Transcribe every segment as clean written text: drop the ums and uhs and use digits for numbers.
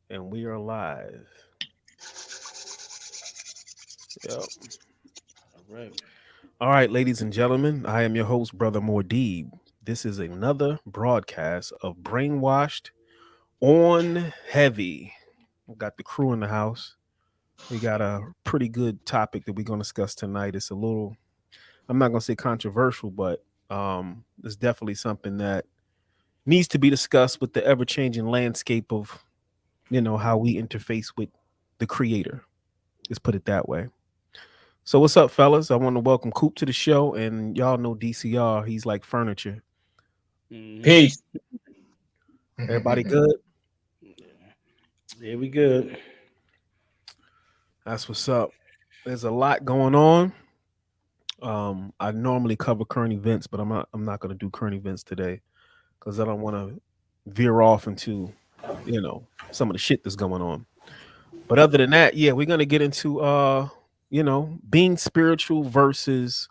And we are live. Yep. All right. All right, ladies and gentlemen, I am your host, Brother Mordeeb. This is another broadcast of Brainwashed on Heavy. We got the crew in the house. We got a pretty good topic that we're going to discuss tonight. It's a little, I'm not going to say controversial, but it's definitely something that needs to be discussed with the ever changing landscape of, how we interface with the creator. Let's put it that way. So what's up, fellas? I want to welcome Coop to the show, and y'all know DCR. He's like furniture. Mm-hmm. Peace. Everybody good? Yeah, we good. That's what's up. There's a lot going on. I normally cover current events, but I'm not going to do current events today because I don't want to veer off into some of the shit that's going on. But other than that, yeah, we're going to get into being spiritual versus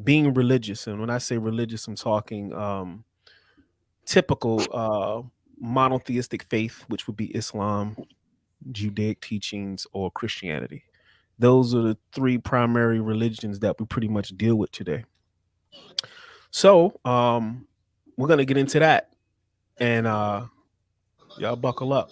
being religious. And when I say religious, I'm talking typical monotheistic faith, which would be Islam, Judaic teachings, or Christianity. Those are the three primary religions that we pretty much deal with today. So we're gonna get into that, and y'all buckle up.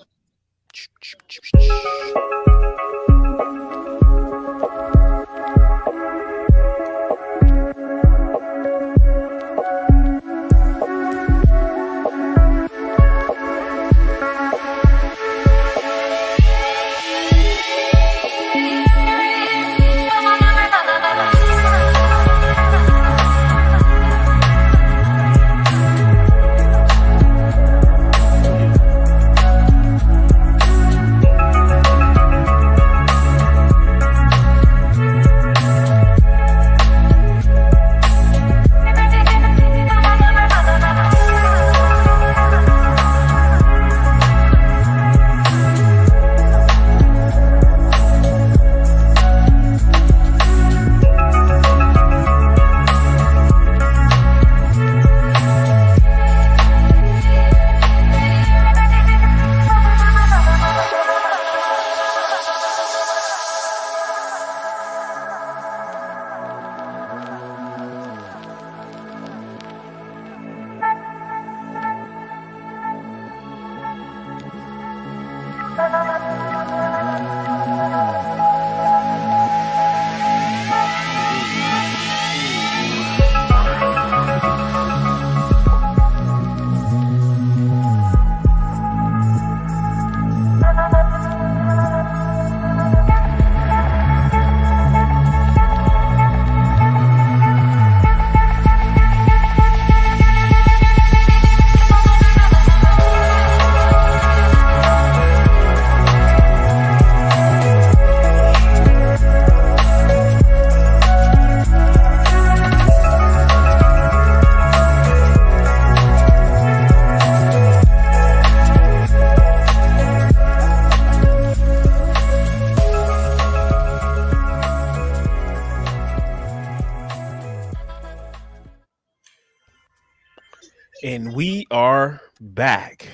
And we are back.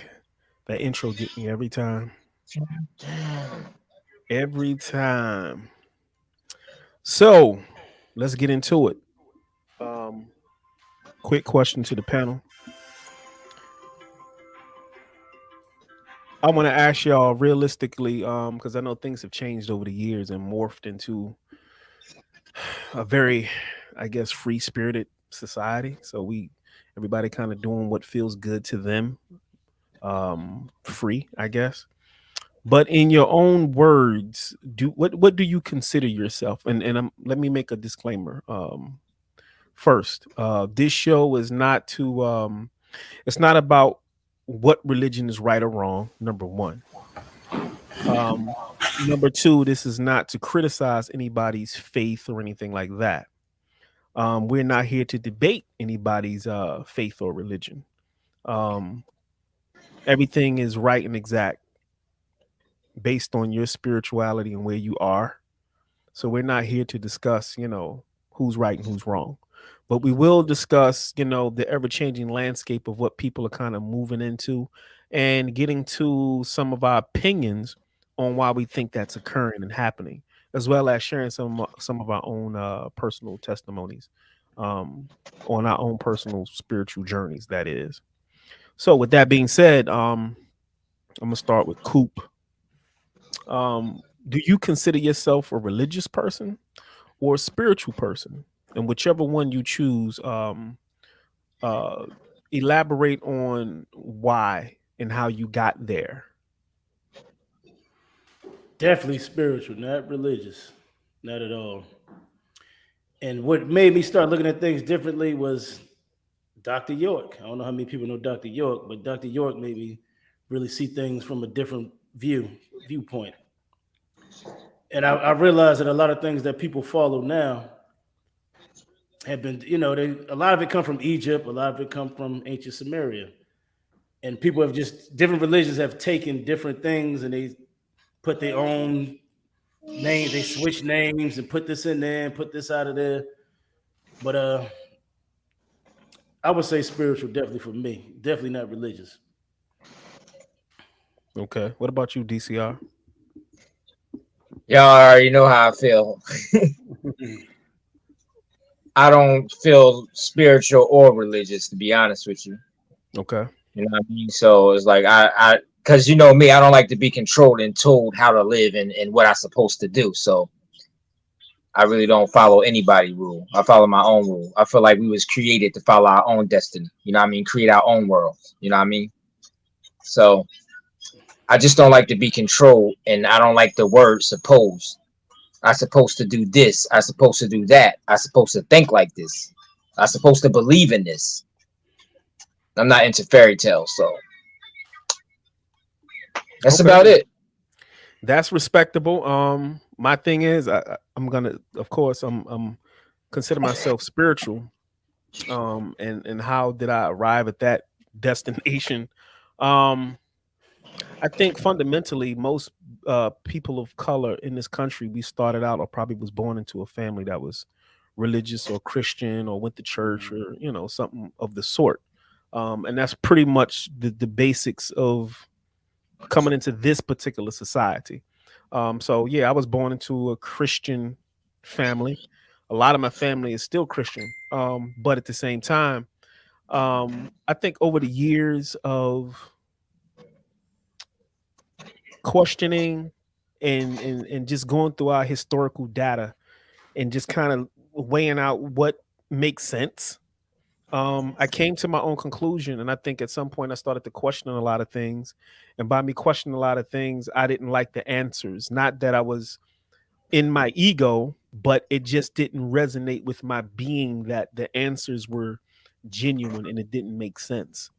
That intro get me every time. Every time. So let's get into it. Um, quick question to the panel. I want to ask y'all realistically, because I know things have changed over the years and morphed into a very, I guess, free spirited society. So everybody kind of doing what feels good to them, free, I guess. But in your own words, what do you consider yourself? And let me make a disclaimer. First, this show is not to it's not about what religion is right or wrong. Number one. Um, Number two, this is not to criticize anybody's faith or anything like that. We're not here to debate anybody's faith or religion. Um, Everything is right and exact based on your spirituality and where you are. So we're not here to discuss, who's right and who's wrong. But we will discuss, the ever changing landscape of what people are kind of moving into and getting to some of our opinions on why we think that's occurring and happening, as well as sharing some of our own personal testimonies um, on our own personal spiritual journeys. That is. So, with that being said, I'm gonna start with Coop. Do you consider yourself a religious person or a spiritual person? And whichever one you choose, uh, elaborate on why and how you got there. Definitely spiritual, not religious, not at all. And what made me start looking at things differently was Dr. York. I don't know how many people know Dr. York, but Dr. York made me really see things from a different viewpoint. And I realized that a lot of things that people follow now have been, a lot of it come from Egypt, a lot of it come from ancient Samaria, and people have just different religions have taken different things and they put their own name, they switch names and put this in there and put this out of there. But I would say spiritual, definitely for me, definitely not religious. Okay. What about you, DCR? Y'all already know how I feel. I don't feel spiritual or religious, to be honest with you. Okay. You know what I mean? So it's like because you know me, I don't like to be controlled and told how to live and what I'm supposed to do. So I really don't follow anybody rule. I follow my own rule. I feel like we was created to follow our own destiny. You know what I mean? Create our own world. You know what I mean? So I just don't like to be controlled, and I don't like the word suppose. I supposed to do this. I supposed to do that. I supposed to think like this. I supposed to believe in this. I'm not into fairy tales, so that's Okay. about it. That's respectable. My thing is, I'm gonna, of course, I'm consider myself spiritual. And how did I arrive at that destination? Um, I think fundamentally, most people of color in this country, we started out or probably was born into a family that was religious or Christian or went to church or something of the sort. And that's pretty much the basics of coming into this particular society. So yeah, I was born into a Christian family. A lot of my family is still Christian, but at the same time, I think over the years of questioning and just going through our historical data and just kind of weighing out what makes sense, I came to my own conclusion, and I think at some point I started to question a lot of things. And by me questioning a lot of things, I didn't like the answers. Not that I was in my ego, but it just didn't resonate with my being that the answers were genuine and it didn't make sense.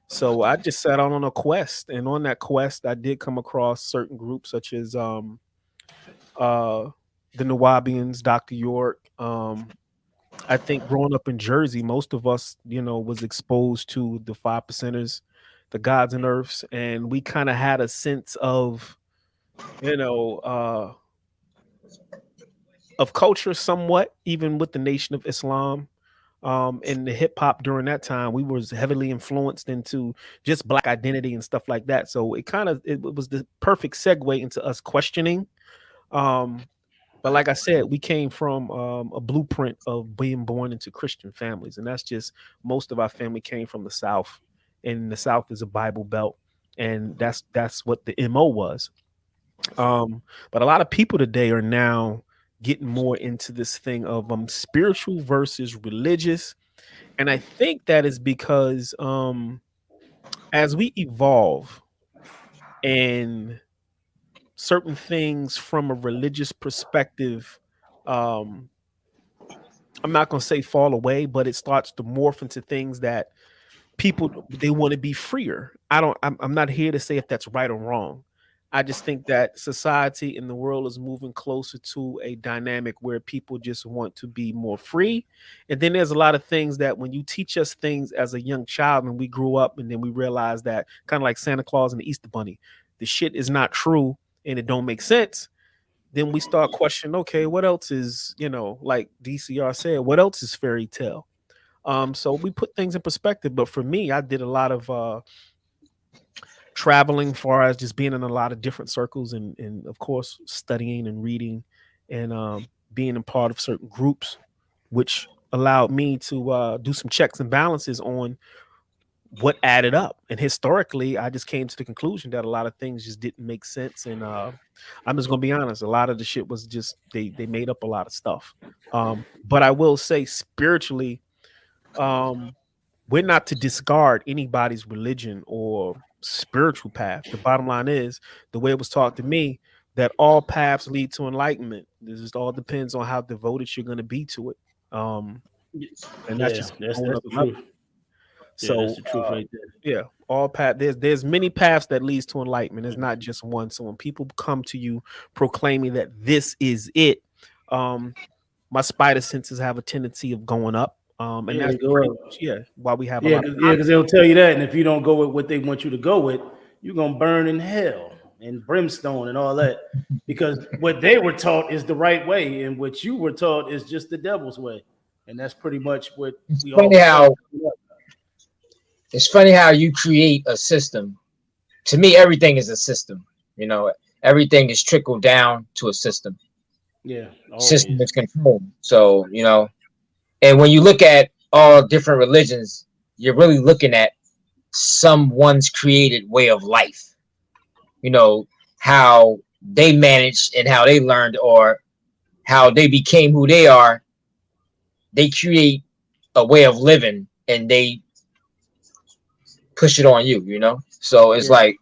So I just set out on a quest, and on that quest, I did come across certain groups such as uh, the Nawabians, Dr. York. I think growing up in Jersey, most of us, was exposed to the five percenters, the gods and earths, and we kind of had a sense you know, uh, of culture somewhat, even with the Nation of Islam. And the hip hop during that time, we was heavily influenced into just black identity and stuff like that. So it was the perfect segue into us questioning. Um, but like I said, we came from a blueprint of being born into Christian families, and that's just most of our family came from the South, and the South is a Bible belt, and that's what the MO was. But a lot of people today are now getting more into this thing of spiritual versus religious, and I think that is because as we evolve and certain things from a religious perspective, um, I'm not going to say fall away, but it starts to morph into things that people they want to be freer. I'm not here to say if that's right or wrong. I just think that society and the world is moving closer to a dynamic where people just want to be more free. And then there's a lot of things that when you teach us things as a young child and we grew up and then we realize that kind of like Santa Claus and the Easter Bunny, the shit is not true and it don't make sense. Then we start questioning, okay, what else is, like DCR said, what else is fairy tale? So we put things in perspective. But for me, I did a lot of traveling, far as just being in a lot of different circles, and of course studying and reading, and being a part of certain groups, which allowed me to do some checks and balances on what added up. And historically, I just came to the conclusion that a lot of things just didn't make sense. And I'm just gonna be honest, a lot of the shit was just they made up a lot of stuff. But I will say spiritually, um, we're not to discard anybody's religion or spiritual path. The bottom line is the way it was taught to me that all paths lead to enlightenment. This just all depends on how devoted you're going to be to it. Um, and that's Yeah, just that's on that's another the level. truth. Yeah, that's So the truth right there. yeah, all path there's many paths that leads to enlightenment. It's not just one. So when people come to you proclaiming that this is it, um, my spider senses have a tendency of going up. And Yeah, that's they go pretty up. much yeah why we have a Yeah, lot of because they'll tell you that, and if you don't go with what they want you to go with, you're gonna burn in hell and brimstone and all that. Because what they were taught is the right way, and what you were taught is just the devil's way, and that's pretty much what It's we all funny were taught. how it's funny how you create a system. To me, everything is a system. You know, everything is trickled down to a system. Yeah, System always. is controlled. So, you know, and when you look at all different religions, you're really looking at someone's created way of life. You know, how they managed and how they learned or how they became who they are. They create a way of living and they push it on you, you know? So it's Yeah, like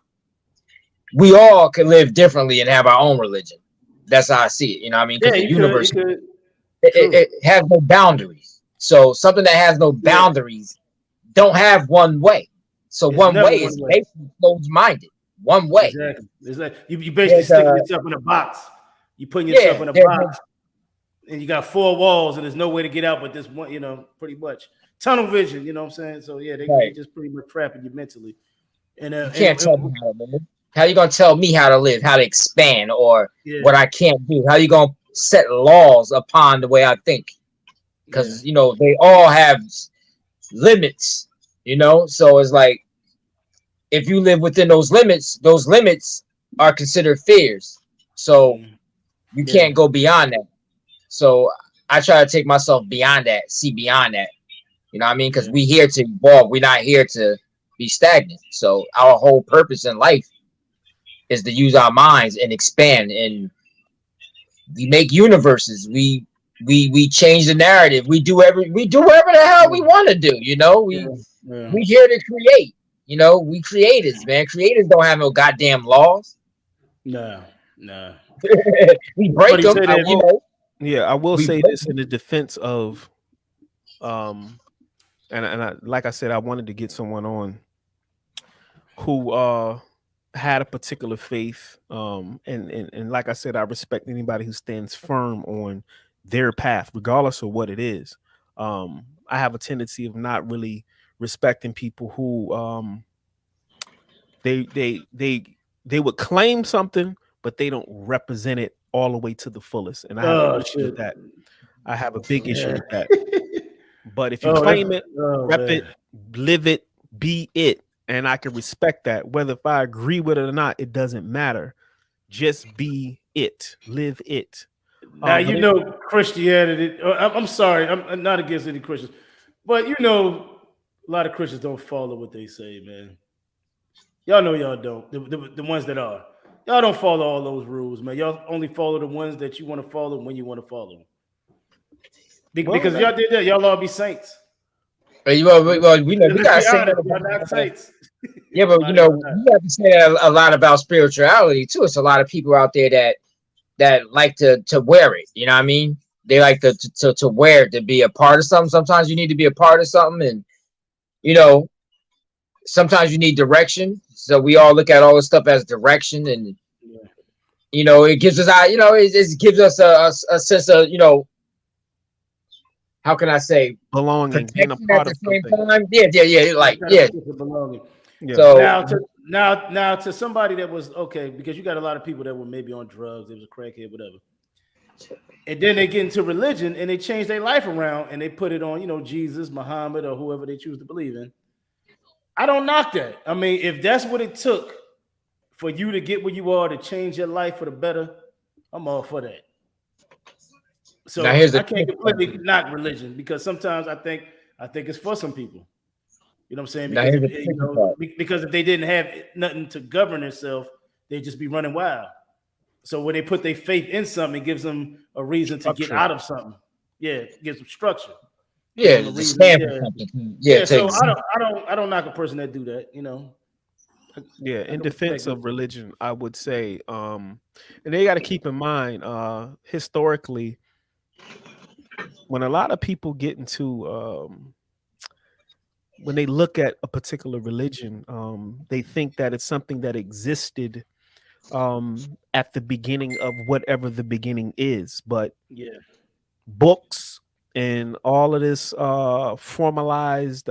we all can live differently and have our own religion. That's how I see it, you know what I mean? yeah, Because the you universe, could. it, True. it has no boundaries. So something that has no Yeah, boundaries don't have one way. So it's one never way one is way. basically closed minded. One way. Exactly. It's like you basically There's sticking yourself in a box. You putting yourself yeah, in a there's box, and you got four walls, and there's no way to get out but this one. Pretty much tunnel vision. You know what I'm saying? So yeah, they right. just pretty much trapping you mentally. And You can't tell me how to live. How you gonna tell me how to live, how to expand, or yeah, what I can't do? How you gonna set laws upon the way I think? yeah, Because you know they all have limits. You know, so it's like if you live within those limits are considered fears. So mm, you yeah, can't go beyond that. So I try to take myself beyond that, see beyond that. You know what I mean? Because yeah, we here to evolve. We're not here to be stagnant. So our whole purpose in life is to use our minds and expand. And we make universes. We change the narrative. We do whatever the hell we want to do. You know, yeah, yeah. we here to create. You know, we creators, man. Creators don't have no goddamn laws. Nah, nah. We It's break funny you them. say I that. You will know, yeah, I will we say break this in them. the defense of um and I, like I said, I wanted to get someone on who had a particular faith, and like I said, I respect anybody who stands firm on their path regardless of what it is. I have a tendency of not really respecting people who they they they they would claim something but they don't represent it all the way to the fullest, and I have an Oh issue with shit. that. I have a big issue Yeah. with that. But if you Oh, that's claim it, oh rep it, man. live it, be it, and I can respect that. Whether if I agree with it or not, it doesn't matter. Just be it, live it. Now But you if know Christianity. I'm sorry, I'm not against any Christians, but a lot of Christians don't follow what they say, man. Y'all know y'all don't. The ones that are, y'all don't follow all those rules, man. Y'all only follow the ones that you want to follow when you want to follow them. well, Because y'all did that, y'all all be saints. Well, we know we Let's gotta be say honest, that y'all not about. saints. Yeah, A but you lot of know, y'all not. we have to say that a lot about spirituality too. It's a lot of people out there that like to wear it. You know what I mean? They like to wear it, to be a part of something. Sometimes you need to be a part of something, and you know, sometimes you need direction. So we all look at all this stuff as direction, and Yeah. you know, it gives us, it gives us a sense of, you know, how can I say, belonging, being a protection at part the of same something. time. Yeah, yeah, yeah. Some Like kind of yeah. a sense of belonging. Yeah. So Now to somebody that was okay, because you got a lot of people that were maybe on drugs, they was a crackhead, whatever. And then they get into religion and they change their life around and they put it on, Jesus, Muhammad, or whoever they choose to believe in. I don't knock that. I mean, if that's what it took for you to get where you are to change your life for the better, I'm all for that. Now So here's the I can't twist. completely knock religion because sometimes I think it's for some people. You know what I'm saying? Now Because here's if the you tricky know, part. because if they didn't have nothing to govern themselves, they'd just be running wild. So when they put their faith in something, it gives them a reason to get Structure. out of something. Yeah, it gives them structure. Gives Yeah, them a to reason. stand for Yeah, something. Yeah, yeah. to So exist. I don't knock a person that do that. Yeah, I in can respect defense it. of religion, I would say, and they got to keep in mind, historically, when a lot of people get into, when they look at a particular religion, they think that it's something that existed at the beginning of whatever the beginning is. But Yeah. books and all of this formalized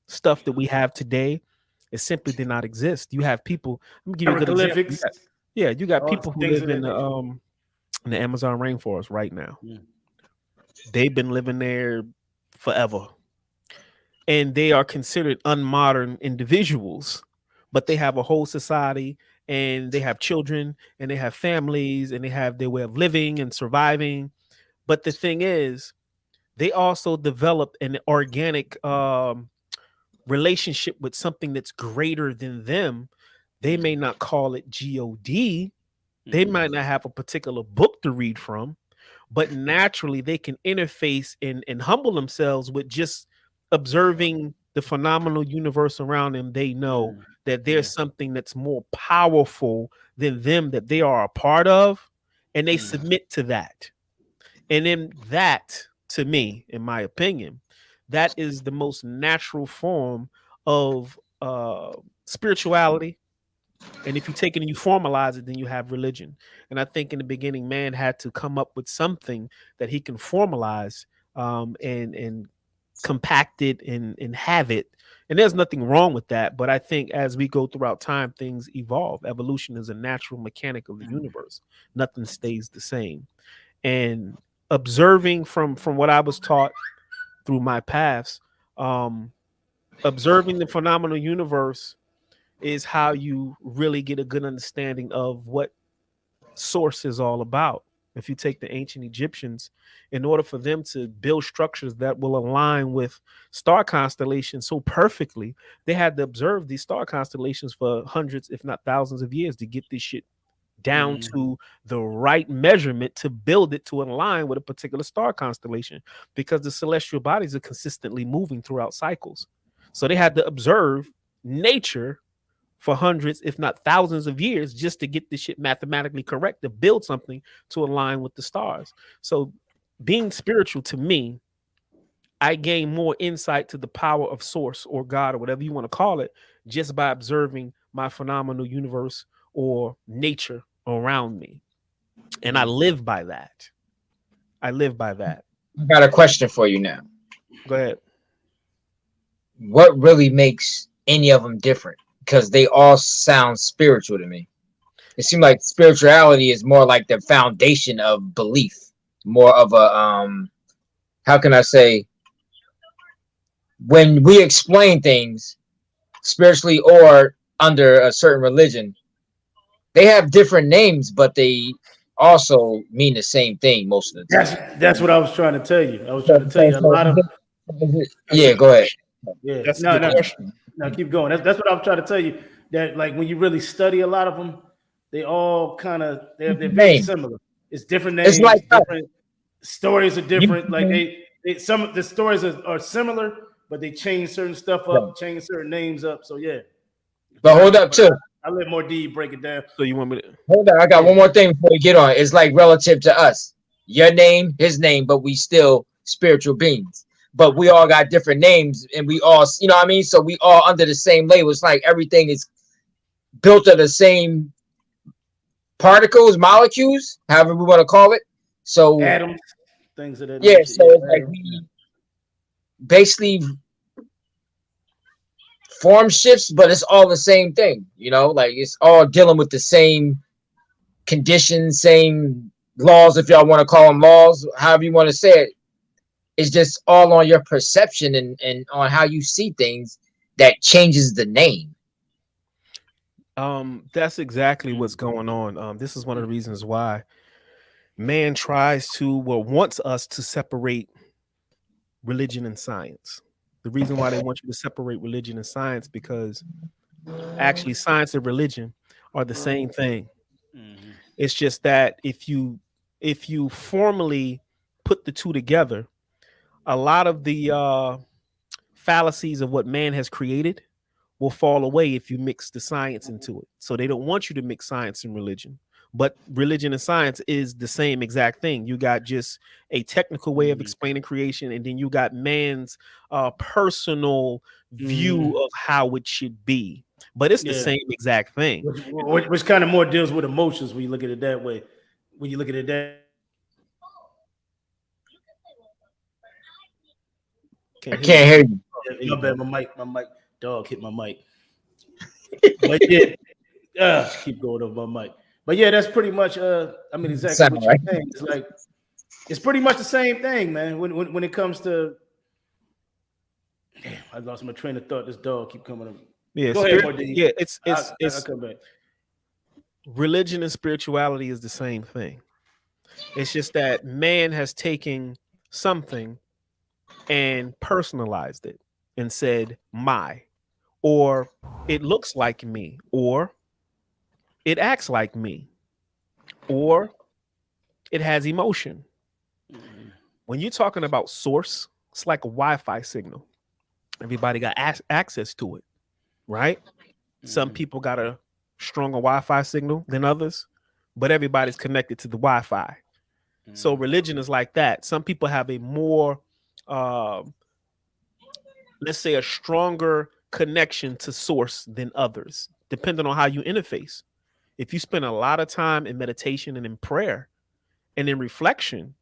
stuff that we have today, it simply did not exist. You have people. Let me give you a good example. Hieroglyphics, Yeah, you got all people who things live of that nature. in the Amazon rainforest right now. Mm. They've been living there forever, and they are considered unmodern individuals, but they have a whole society, and they have children, and they have families, and they have their way of living and surviving. But the thing is, they also developed an organic relationship with something that's greater than them. They may Mm. not call it God. They Mm. might not have a particular book to read from, but naturally they can interface and humble themselves with just observing the phenomenal universe around them. They know Mm. that Yeah. there's something that's more powerful than them that they are a part of, and they Mm. submit to that. And then that, to me, in my opinion, that is the most natural form of spirituality. And if you take it and you formalize it, then you have religion. And I think in the beginning, man had to come up with something that he can formalize, and compact it and have it. And there's nothing wrong with that. But I think as we go throughout time, things evolve. Evolution is a natural mechanic of the Mm. universe. Nothing stays the same. And observing from what I was taught through my paths, um, observing the phenomenal universe is how you really get a good understanding of what source is all about. If you take the ancient Egyptians, in order for them to build structures that will align with star constellations so perfectly, they had to observe these star constellations for hundreds, if not thousands of years to get this shit down Mm. to the right measurement to build it to align with a particular star constellation, because the celestial bodies are consistently moving throughout cycles. So they had to observe nature for hundreds, if not thousands of years just to get this shit mathematically correct to build something to align with the stars. So being spiritual to me, I gain more insight to the power of source or God or whatever you want to call it just by observing my phenomenal universe or nature around me. And I Mm. live by that. I live by that. I got a question for you now. Go ahead. What really makes any of them different? Because they all sound spiritual to me. It seems like spirituality is more like the foundation of belief, more of a how can I say, when we explain things spiritually or under a certain religion, they have different names, but they also mean the same thing most of the That's time. that's what I was trying to tell you. I was So, trying to tell so, you a so lot of. That's a yeah, good go ahead. question. Yeah. That's a No, good no, question. no. Keep going. That's what I was trying to tell you. That like when you really study a lot of them, they all kind of they're Different very name. similar. It's different It's names, like us. different stories are You, different. Like they some of the stories are similar, but they change certain stuff right. up, change certain names up. So yeah. But hold up But too. I let more D break it down. So you want me to? Hold on, I got Yeah. one more thing before we get on. It's like relative to us. Your name, his name, but we still spiritual beings. But we all got different names, and we all, you know what I mean? So we all under the same label. It's like everything is built of the same particles, molecules, however we want to call it. So Adams, things of that yeah, nature. so Yeah. it's like Adams. we basically form shifts, but it's all the same thing, you know, like it's all dealing with the same conditions, same laws, if y'all want to call them laws, however you want to say it. It's just all on your perception and on how you see things that changes the name. That's exactly Mm. what's going on. This is one of the reasons why man tries to, well, wants us to separate religion and science. The reason why they want you to separate religion and science, because actually science and religion are the same thing. Mhm. It's just that if you formally put the two together, a lot of the fallacies of what man has created will fall away if you mix the science into it. So they don't want you to mix science and religion. But religion and science is the same exact thing. You got just a technical way of Mm. explaining creation, and then you got man's personal view Mm. of how it should be. But it's the Yeah. same exact thing. Which kind of more deals with emotions when you look at it that way. When you look at it that I Can't hear you. can't hear you. There my you bad, go. my mic dog hit my mic. But yeah, keep going over my mic. But yeah, that's pretty much I mean exactly Sound what you're right. saying. It's like it's pretty much the same thing, man. When it comes to damn, I lost my train of thought. This dog keep coming up. Yeah, Go ahead, spirit. more D. Yeah, it's I, it's I'll it's come back. religion and spirituality is the same thing. It's just that man has taken something and personalized it and said my, or it looks like me, or it acts like me, or it has emotion. Mhm. When you're talking about source, it's like a Wi-Fi signal. Everybody got access to it, right? Some Mhm. people got a stronger Wi-Fi signal than others, but everybody's connected to the Wi-Fi. So Mhm. religion is like that. Some people have a more, um, let's say, a stronger connection to source than others, depending on how you interface. If you spend a lot of time in meditation and in prayer and in reflection,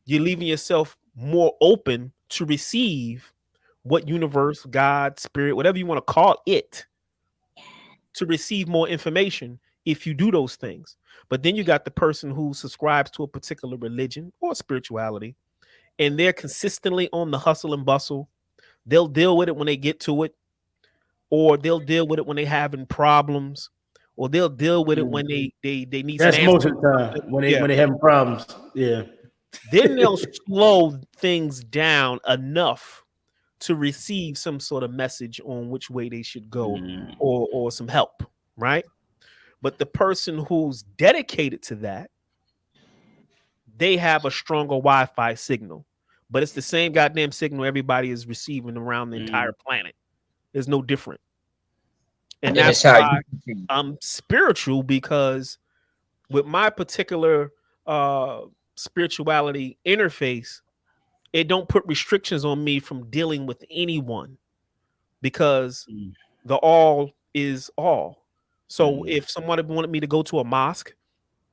you're leaving yourself more open to receive what universe, God, spirit, whatever you want to call it, to receive more information if you do those things. But then you got the person who subscribes to a particular religion or spirituality, and they're consistently on the hustle and bustle. They'll deal with it when they get to it, or they'll deal with it when they're having problems, or they'll deal with it Mhm. when they need some That's answers most of to the something. time when Yeah. they having problems. Yeah. Then they'll slow things down enough to receive some sort of message on which way they should go, Mhm. or some help, right? But the person who's dedicated to that, they have a stronger Wi-Fi signal. But it's the same goddamn signal everybody is receiving around the entire Mhm. planet. There's no different. And And that's it's how why you perceive. I'm spiritual, because with my particular uh spirituality interface, it don't put restrictions on me from dealing with anyone, because Mhm. the all is all. So Mhm. if somebody wanted me to go to a mosque,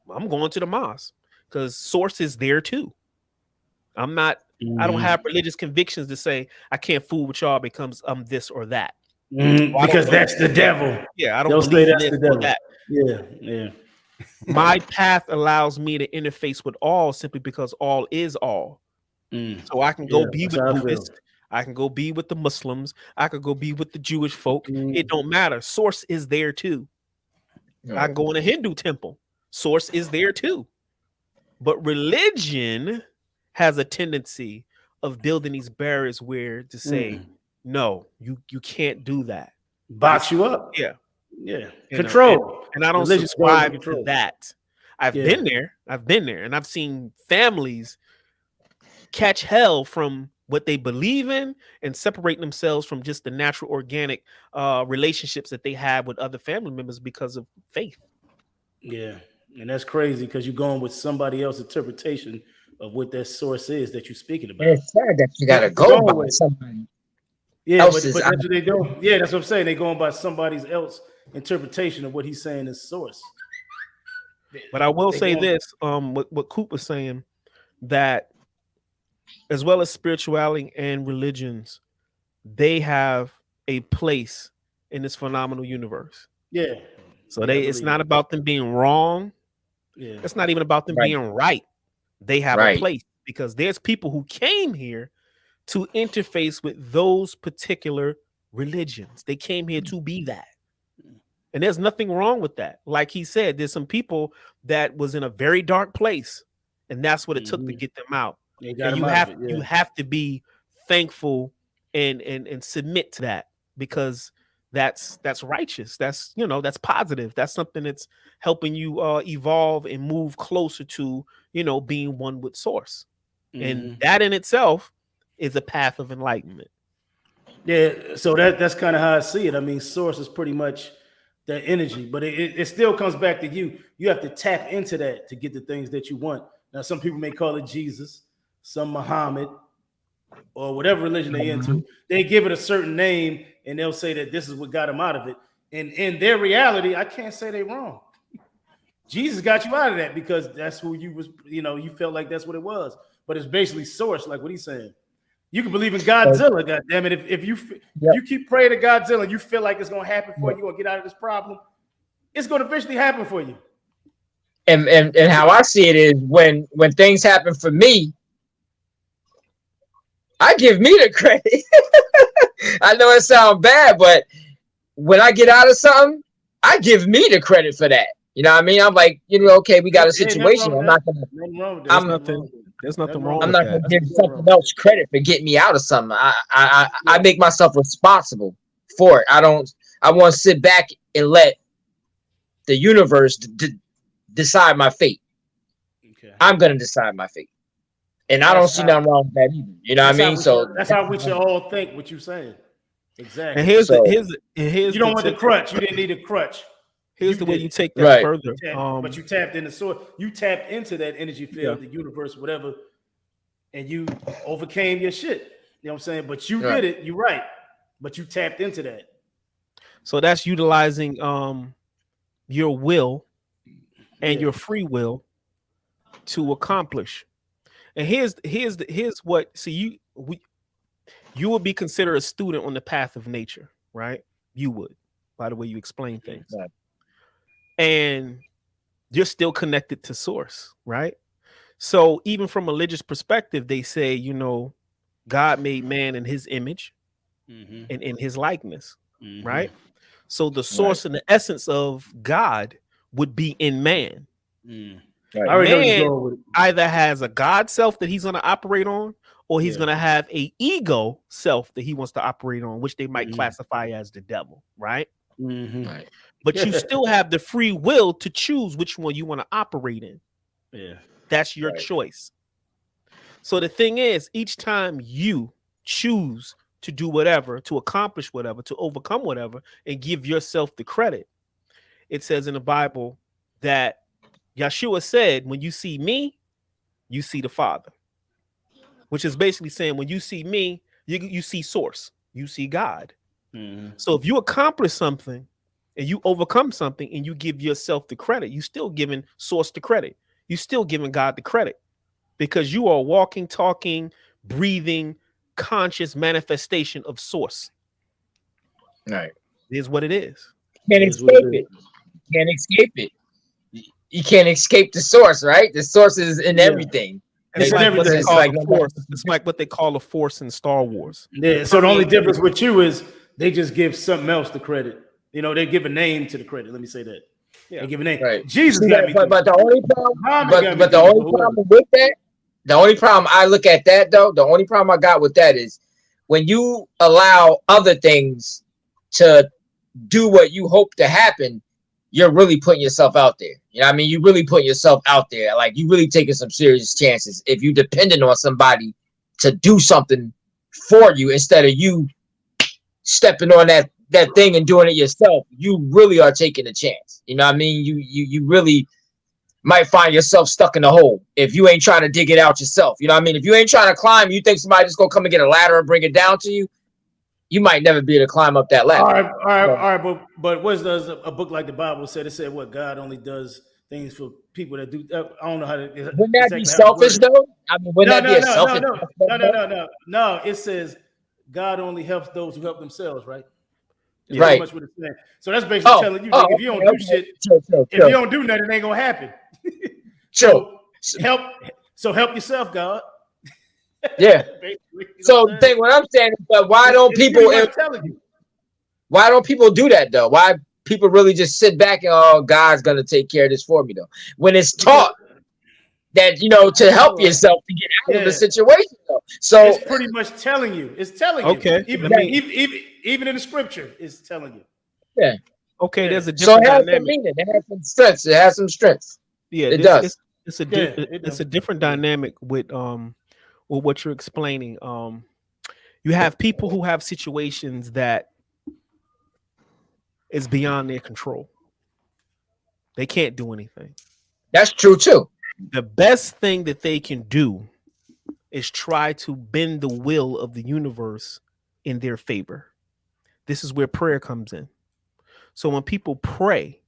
I'm going to the mosque because source is there too. I'm not, I don't have Mhm. religious convictions to say I can't fool with y'all because I'm this or that. Mhm. Or I don't Because believe, that's the devil. yeah, I don't They'll say believe in that's this the or devil. that. Yeah. Yeah. My path allows me to interface with all simply because all is all. Mm. So I can go Yeah. be That's with how I feel. Buddhists, I can go be with the Muslims, I could go be with the Jewish folk. It Mhm. don't matter. Source is there too. I No. can go in a Hindu temple. Source is there too. But religion has a tendency of building these barriers where to say, Mm. no, you can't do that. Box It's, you up. yeah, Yeah. you know, Control. and I don't Religion goes to subscribe to control. that. I've Yeah. been there. I've been there, and I've seen families catch hell from what they believe in and separate themselves from just the natural organic relationships that they have with other family members because of faith. Yeah. And that's crazy because you're going with somebody else's interpretation of what that source is that you're speaking And about. it's sad that you That's gotta what you're go by going with. somebody Yeah, else's. but that's what they do. Yeah, that's what I'm saying. They're going by somebody's else interpretation of what he's saying is source. They, But I will they say going. this, what Coop was saying, that as well as spirituality and religions, they have a place in this phenomenal universe. Yeah. So Yeah, I it's believe not that. about them being wrong. Yeah. It's not even about them Right, being right. They have a right. place because there's people who came here to interface with those particular religions. They came here to be that. And there's nothing wrong with that. Like he said, there's some people that was in a very dark place, and that's what it took to Mm-hmm. get them out. They got And him out of it. you Yeah. have to be thankful and submit to that, because that's righteous. That's, that's positive. That's something that's helping you evolve and move closer to, being one with source. And Mm-hmm. that in itself is a path of enlightenment. Yeah. So that's kind of how I see it. I mean, source is pretty much that energy, but it still comes back to you. You have to tap into that to get the things that you want. Now, some people may call it Jesus, some Muhammad, or whatever religion they into. They give it a certain name and they'll say that this is what got them out of it. And in their reality, I can't say they're wrong. Jesus got you out of that because that's who you was, you felt like that's what it was. But it's basically source, like what he's saying. You can believe in Godzilla, God damn it. If you keep praying to Godzilla and you feel like it's gonna happen for you, you're gonna get out of this problem, it's gonna eventually happen for you. And how I see it is when things happen for me, I give me the credit. I know it sounds bad, but when I get out of something, I give me the credit for that. You know what I mean? I'm like, okay, we got a situation. I'm not gonna. There's nothing wrong I'm with not that. gonna give something else credit for getting me out of something. I make myself responsible for it. I want to sit back and let the universe decide my fate. Okay. I'm gonna decide my fate, and I don't see nothing wrong with that either. You know what I mean? So that's how we should all think. What you're saying, exactly. And here's you don't want the crutch. You didn't need a crutch. Here's the way you take that further. But you tapped in the source. You tapped into that energy field, the universe, whatever, and you overcame your shit. You know what I'm saying? But you did it. You're right. But you tapped into that. So that's utilizing your will and your free will to accomplish. And here's what. See, you would be considered a student on the path of nature, right? You would, by the way you explain things. Right. And you're still connected to source, right? So even from a religious perspective, they say, God made man in his image and in his likeness, right? So the source and the essence of God would be in man. Right. Man either has a God self that he's going to operate on, or he's going to have a ego self that he wants to operate on, which they might classify as the devil, right? Right. But you still have the free will to choose which one you want to operate in. Yeah. That's your choice. So the thing is, each time you choose to do whatever, to accomplish whatever, to overcome whatever, and give yourself the credit, it says in the Bible that Yeshua said, when you see me, you see the Father. Which is basically saying, when you see me, you see source, you see God. So if you accomplish something and you overcome something and you give yourself the credit, you still giving source the credit. You still giving God the credit, because you are walking, talking, breathing, conscious manifestation of source. Right. It is what it is. Can't escape it. Can't escape it. You can't escape the source, right? The source is in everything. It's like what they call a force in Star Wars. Yeah. So the only difference with you is they just give something else the credit. They give a name to the credit. Let me say that. Yeah. They give a name. Right. Jesus got me. But the only problem, but the only problem with that, the only problem I look at that though, the only problem I got with that is when you allow other things to do what you hope to happen, you're really putting yourself out there. You know what I mean? You really putting yourself out there. Like, you really taking some serious chances if you dependent on somebody to do something for you instead of you stepping on that thing and doing it yourself. You really are taking a chance. You know what I mean? You really might find yourself stuck in a hole if you ain't trying to dig it out yourself. You know what I mean? If you ain't trying to climb, you think somebody just gonna come and get a ladder and bring it down to you, you might never be able to climb up that ladder. All right. But what does a book like the Bible said? It said what God only does things for people that do. I don't know how to. Wouldn't that be selfish though? I mean, wouldn't that be selfish? No. It says God only helps those who help themselves, right? That's right. Much what it's saying. So that's basically telling you if you don't do shit, if you don't do nothing, it ain't gonna happen. So help yourself, God. Yeah. So what I'm saying is, but why don't people? Why don't people do that though? Why people really just sit back and, oh, God's gonna take care of this for me though. When it's Because taught that, to I help know, right? yourself to get out of the Yeah, situation though. it's So pretty much telling you. It's telling you. Okay, Even let me. even in the scripture, it's telling you. yeah. Okay, Yeah, there's a So different it has some dynamic. meaning. It has some strengths. It has some strengths. Yeah, It this does. yeah, it it's does. a different Yeah. dynamic with what you're explaining. You have people who have situations that is beyond their control. They can't do anything. That's true too. The best thing that they can do is try to bend the will of the universe in their favor. This is where prayer comes in. So when people pray,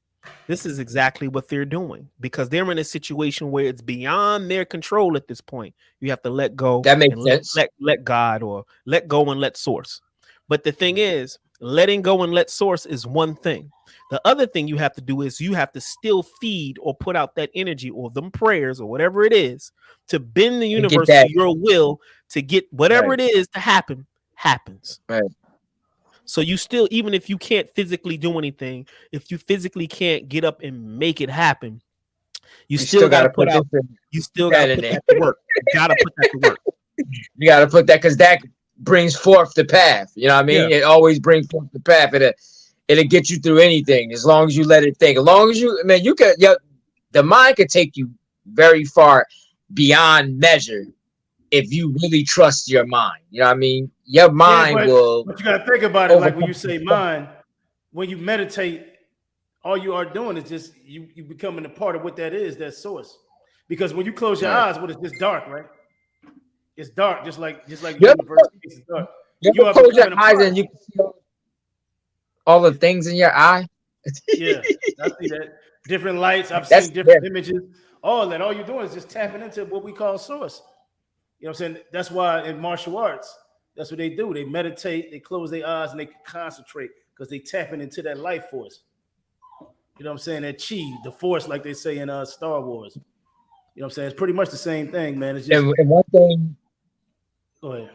this is exactly what they're doing because they're in a situation where it's beyond their control at this point. You have to let go That and makes sense. let God or let go and let source. But the thing is, letting go and let source is one thing. The other thing you have to do is you have to still feed or put out that energy or them prayers or whatever it is to bend the And get universe to that your will to get whatever right. it is to happen happens. Right. So you still, even if you can't physically do anything, if you physically can't get up and make it happen, you You still still got to gotta put put this out, you still got to that in put there. that to work. You got to put that to work. You gotta put that because that brings forth the path. You know what I Yeah. mean? It always brings forth the path. It'll get you through anything as long as you let it think. As long as you, man, you could. The mind could take you very far beyond measure if you really trust your mind. You know what I mean? Your Yeah, mind will but you gotta think about it. Like when overcome you say mind, when you meditate, all you are doing is just you becoming a part of what that is, that source. Because when you close your right. eyes, what is this dark, right? It's dark, just like You ever, universe space is dark. you You ever are close your becoming a eyes part of and it. you can see all the It's, things in your eye? yeah, I see that. Different lights. I've That's seen yeah. different images. All that. All you're doing is just tapping into what we call source. You know what I'm saying? That's why in martial arts, that's what they do. They meditate, they close their eyes, and they concentrate because they tapping into that life force. You know what I'm saying? That chi, the force, like they say in Star Wars. You know what I'm saying? It's pretty much the same thing, man. It's just And go ahead.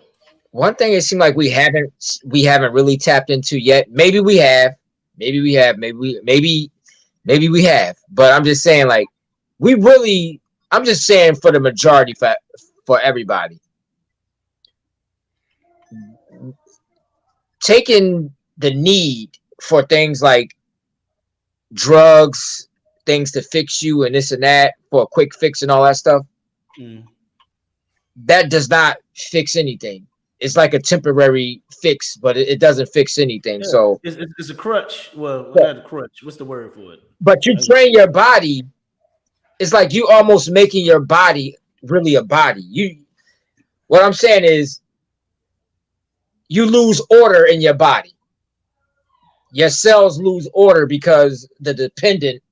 one thing it seemed like we haven't really tapped into yet. Maybe we have. Maybe we have. Maybe we have. But I'm just saying, like, we really. I'm just saying for the majority, for everybody, taking the need for things like drugs, things to fix you and this and that for a quick fix and all that stuff, Mm. that does not fix anything. It's like a temporary fix, but it doesn't fix anything. Yeah, So, it's a crutch. Well, but not a crutch. What's the word for it? but you I guess. train your body. It's like you almost making your body really a body. What I'm saying is you lose order in your body. Your cells lose order because the dependent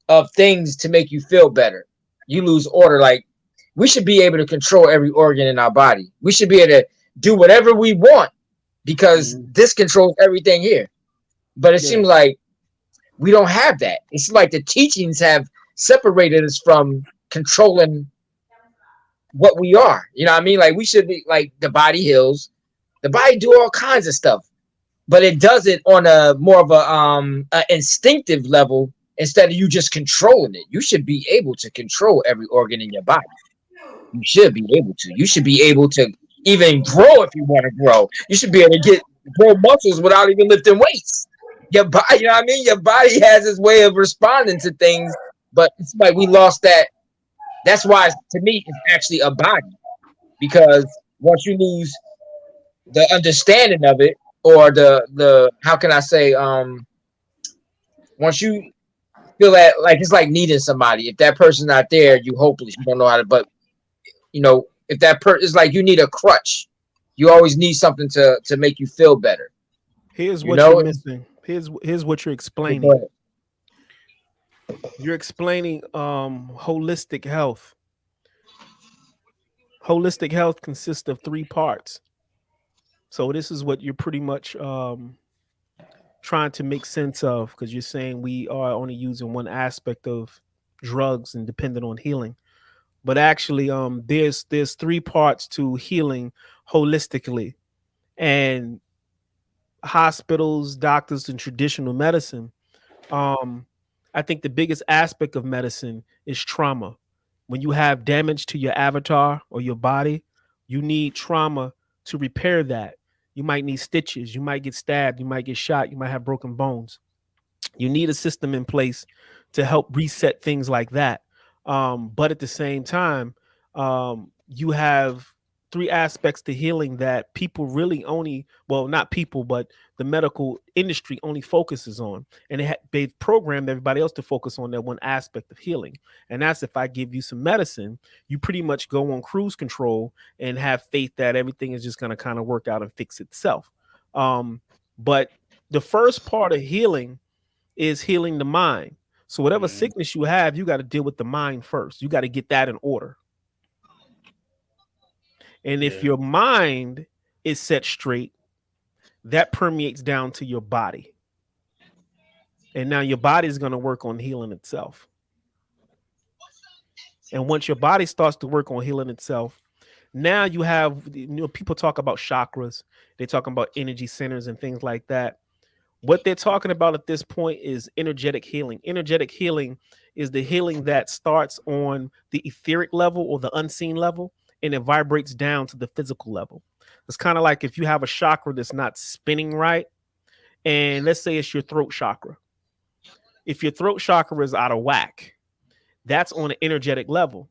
of things to make you feel better. You lose order. Like, we should be able to control every organ in our body. We should be able to do whatever we want because Mm. this controls everything here. But it Yeah, seems like we don't have that. It's like the teachings have separated us from controlling what we are. You know what I mean? Like, we should be like, the body heals. The body do all kinds of stuff, but it does it on a more of a instinctive level instead of you just controlling it. You should be able to control every organ in your body. You should be able to. You should be able to even grow if you want to grow. You should be able to grow muscles without even lifting weights. Your body, you know what I mean? Your body has its way of responding to things, but it's like we lost that. That's why, to me, it's actually a body because once you lose the understanding of it, or the how can I say, once you feel that, like, it's like needing somebody. If that person's not there, you hopeless. You don't know how to. But if that person is like, you need a crutch. You always need something to make you feel better. Here's You what you're know. missing. Here's what you're Go explaining. ahead. You're explaining holistic health. Holistic health consists of three parts. So this is what you're pretty much trying to make sense of because you're saying we are only using one aspect of drugs and dependent on healing. But actually, there's three parts to healing holistically, and hospitals, doctors, and traditional medicine, um, I think the biggest aspect of medicine is trauma. When you have damage to your avatar or your body, you need trauma to repair that. You might need stitches, you might get stabbed, you might get shot, you might have broken bones. You need a system in place to help reset things like that. But at the same time, you have three aspects to healing that people really only, well, not people, but the medical industry only focuses on. And they've programmed everybody else to focus on that one aspect of healing. And that's if I give you some medicine, you pretty much go on cruise control and have faith that everything is just going to kind of work out and fix itself. But the first part of healing is healing the mind. So whatever Mhm. sickness you have, you got to deal with the mind first. You got to get that in order. And if Yeah. your mind is set straight, that permeates down to your body. And now your body is going to work on healing itself. And once your body starts to work on healing itself, now you have, people talk about chakras, they talk about energy centers and things like that. What they're talking about at this point is energetic healing. Energetic healing is the healing that starts on the etheric level or the unseen level, and it vibrates down to the physical level. It's kind of like if you have a chakra that's not spinning right, and let's say it's your throat chakra. If your throat chakra is out of whack, that's on an energetic level.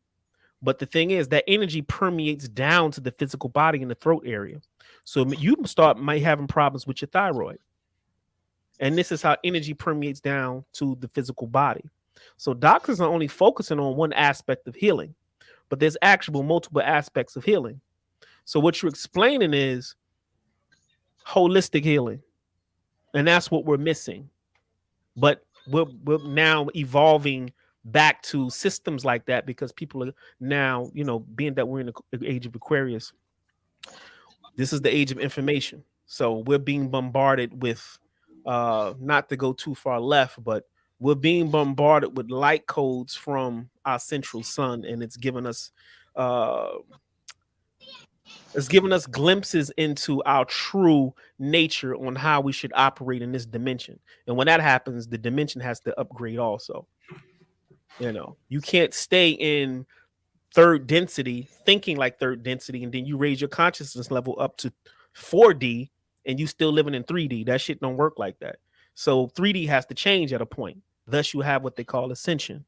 But the thing is that energy permeates down to the physical body in the throat area. So you might having problems with your thyroid. And this is how energy permeates down to the physical body. So doctors are only focusing on one aspect of healing, but there's actual multiple aspects of healing. So what you're explaining is holistic healing. And that's what we're missing. But we're now evolving back to systems like that because people are now, being that we're in the age of Aquarius, this is the age of information. So we're being bombarded with, not to go too far left, but we're being bombarded with light codes from our central sun, and uh, it's given us glimpses into our true nature on how we should operate in this dimension. And when that happens, the dimension has to upgrade also. You can't stay in third density, thinking like third density, and then you raise your consciousness level up to 4D and you still living in 3D. That shit don't work like that. So 3D has to change at a point. Thus, you have what they call ascension,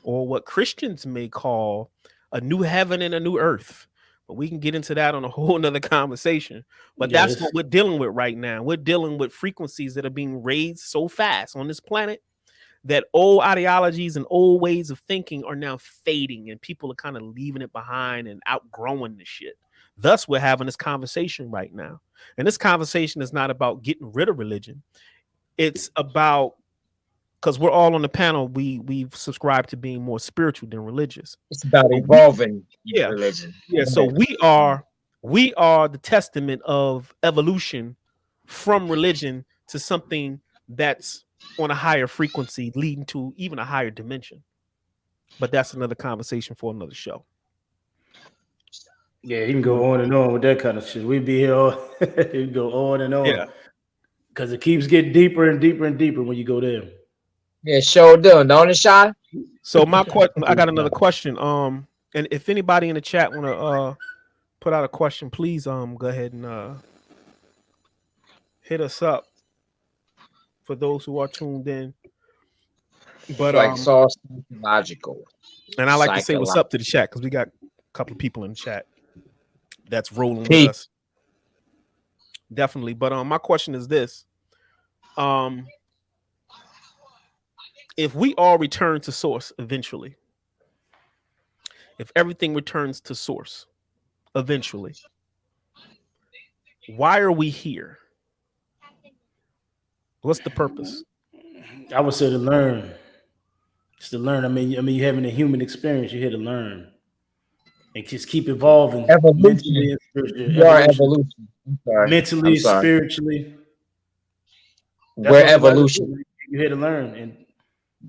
or what Christians may call a new heaven and a new earth. But we can get into that on a whole nother conversation. But that's Yes. what we're dealing with right now. We're dealing with frequencies that are being raised so fast on this planet that old ideologies and old ways of thinking are now fading, and people are kind of leaving it behind and outgrowing the shit. Thus, we're having this conversation right now. And this conversation is not about getting rid of religion. It's about, because we're all on the panel, we've subscribed to being more spiritual than religious. It's about But evolving yeah, religion. yeah. So we are the testament of evolution from religion to something that's on a higher frequency, leading to even a higher dimension. But that's another conversation for another show. Yeah, he can go on and on with that kind of shit. We'd be here all he can go on and Yeah. on. Because it keeps getting deeper and deeper and deeper when you go there. Yeah, sure do, don't it, Sean? So I got another question. And if anybody in the chat want to put out a question, please go ahead and hit us up for those who are tuned in. But Like it's all psychological. and I like to say what's up to the chat because we got a couple of people in the chat that's rolling with us. Definitely. But my question is this. If we all return to source eventually, if everything returns to source eventually, why are we here? What's the purpose? I would say to learn. It's to learn. I mean, you're having a human experience. You're here to learn. And just keep evolving mentally Evolution. and spiritually. You are evolution. I'm sorry. Mentally, spiritually. That's We're what everybody's evolution. doing. You're here to learn. And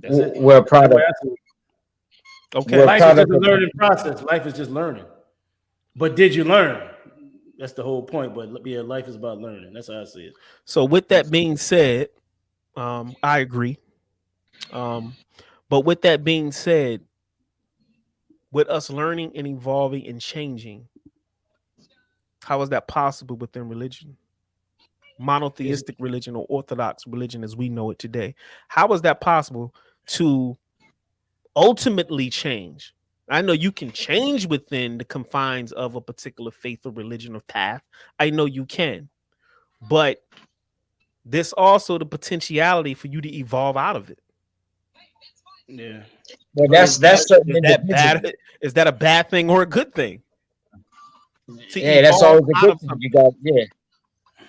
that's it. We're a product. Okay. Life is just a learning process. Life is just learning. But did you learn? That's the whole point. But yeah, life is about learning. That's how I see it. So with that being said, I agree. Um, but with that being said, with us learning and evolving and changing, how is that possible within religion? It's, Monotheistic religion or orthodox religion as we know it today. How is that possible to ultimately change? I know you can change within the confines of a particular faith or religion or path. I know you can. But there's also the potentiality for you to evolve out of it. yeah. Well, I mean, that's certain Is that individuals. bad? Is that a bad thing or a good thing? To Yeah, that's evolve always a out good of thing. You something. got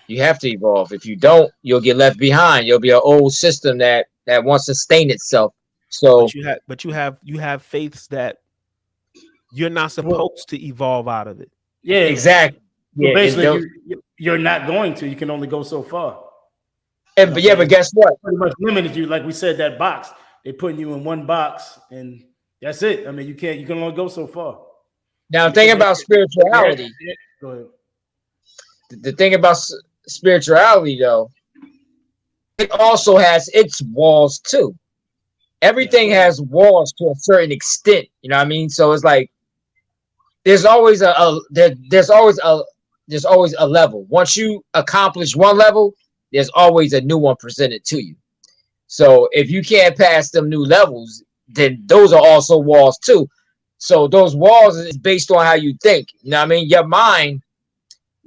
you have to evolve. If you don't, you'll get left behind. You'll be an old system that wants to sustain itself. So But you have faiths that you're not well, supposed to evolve out of it. yeah. exactly, Well, yeah, and basically, don't, you're not going to. You can only go so far. You and know what but I'm yeah, saying? but It's guess what? pretty much limited you. Like we said, that box. They putting you in one box, and that's it. I mean, you can't. You can only go so far. Now, the thing Because about yeah, spirituality, yeah. Go ahead. the thing about spirituality, though, it also has its walls too. Yes, Everything sir. has walls to a certain extent. You know what I mean? So it's like there's always there's always a level. Once you accomplish one level, there's always a new one presented to you. So if you can't pass them new levels, then those are also walls too. So those walls is based on how you think. You know what I mean? Your mind,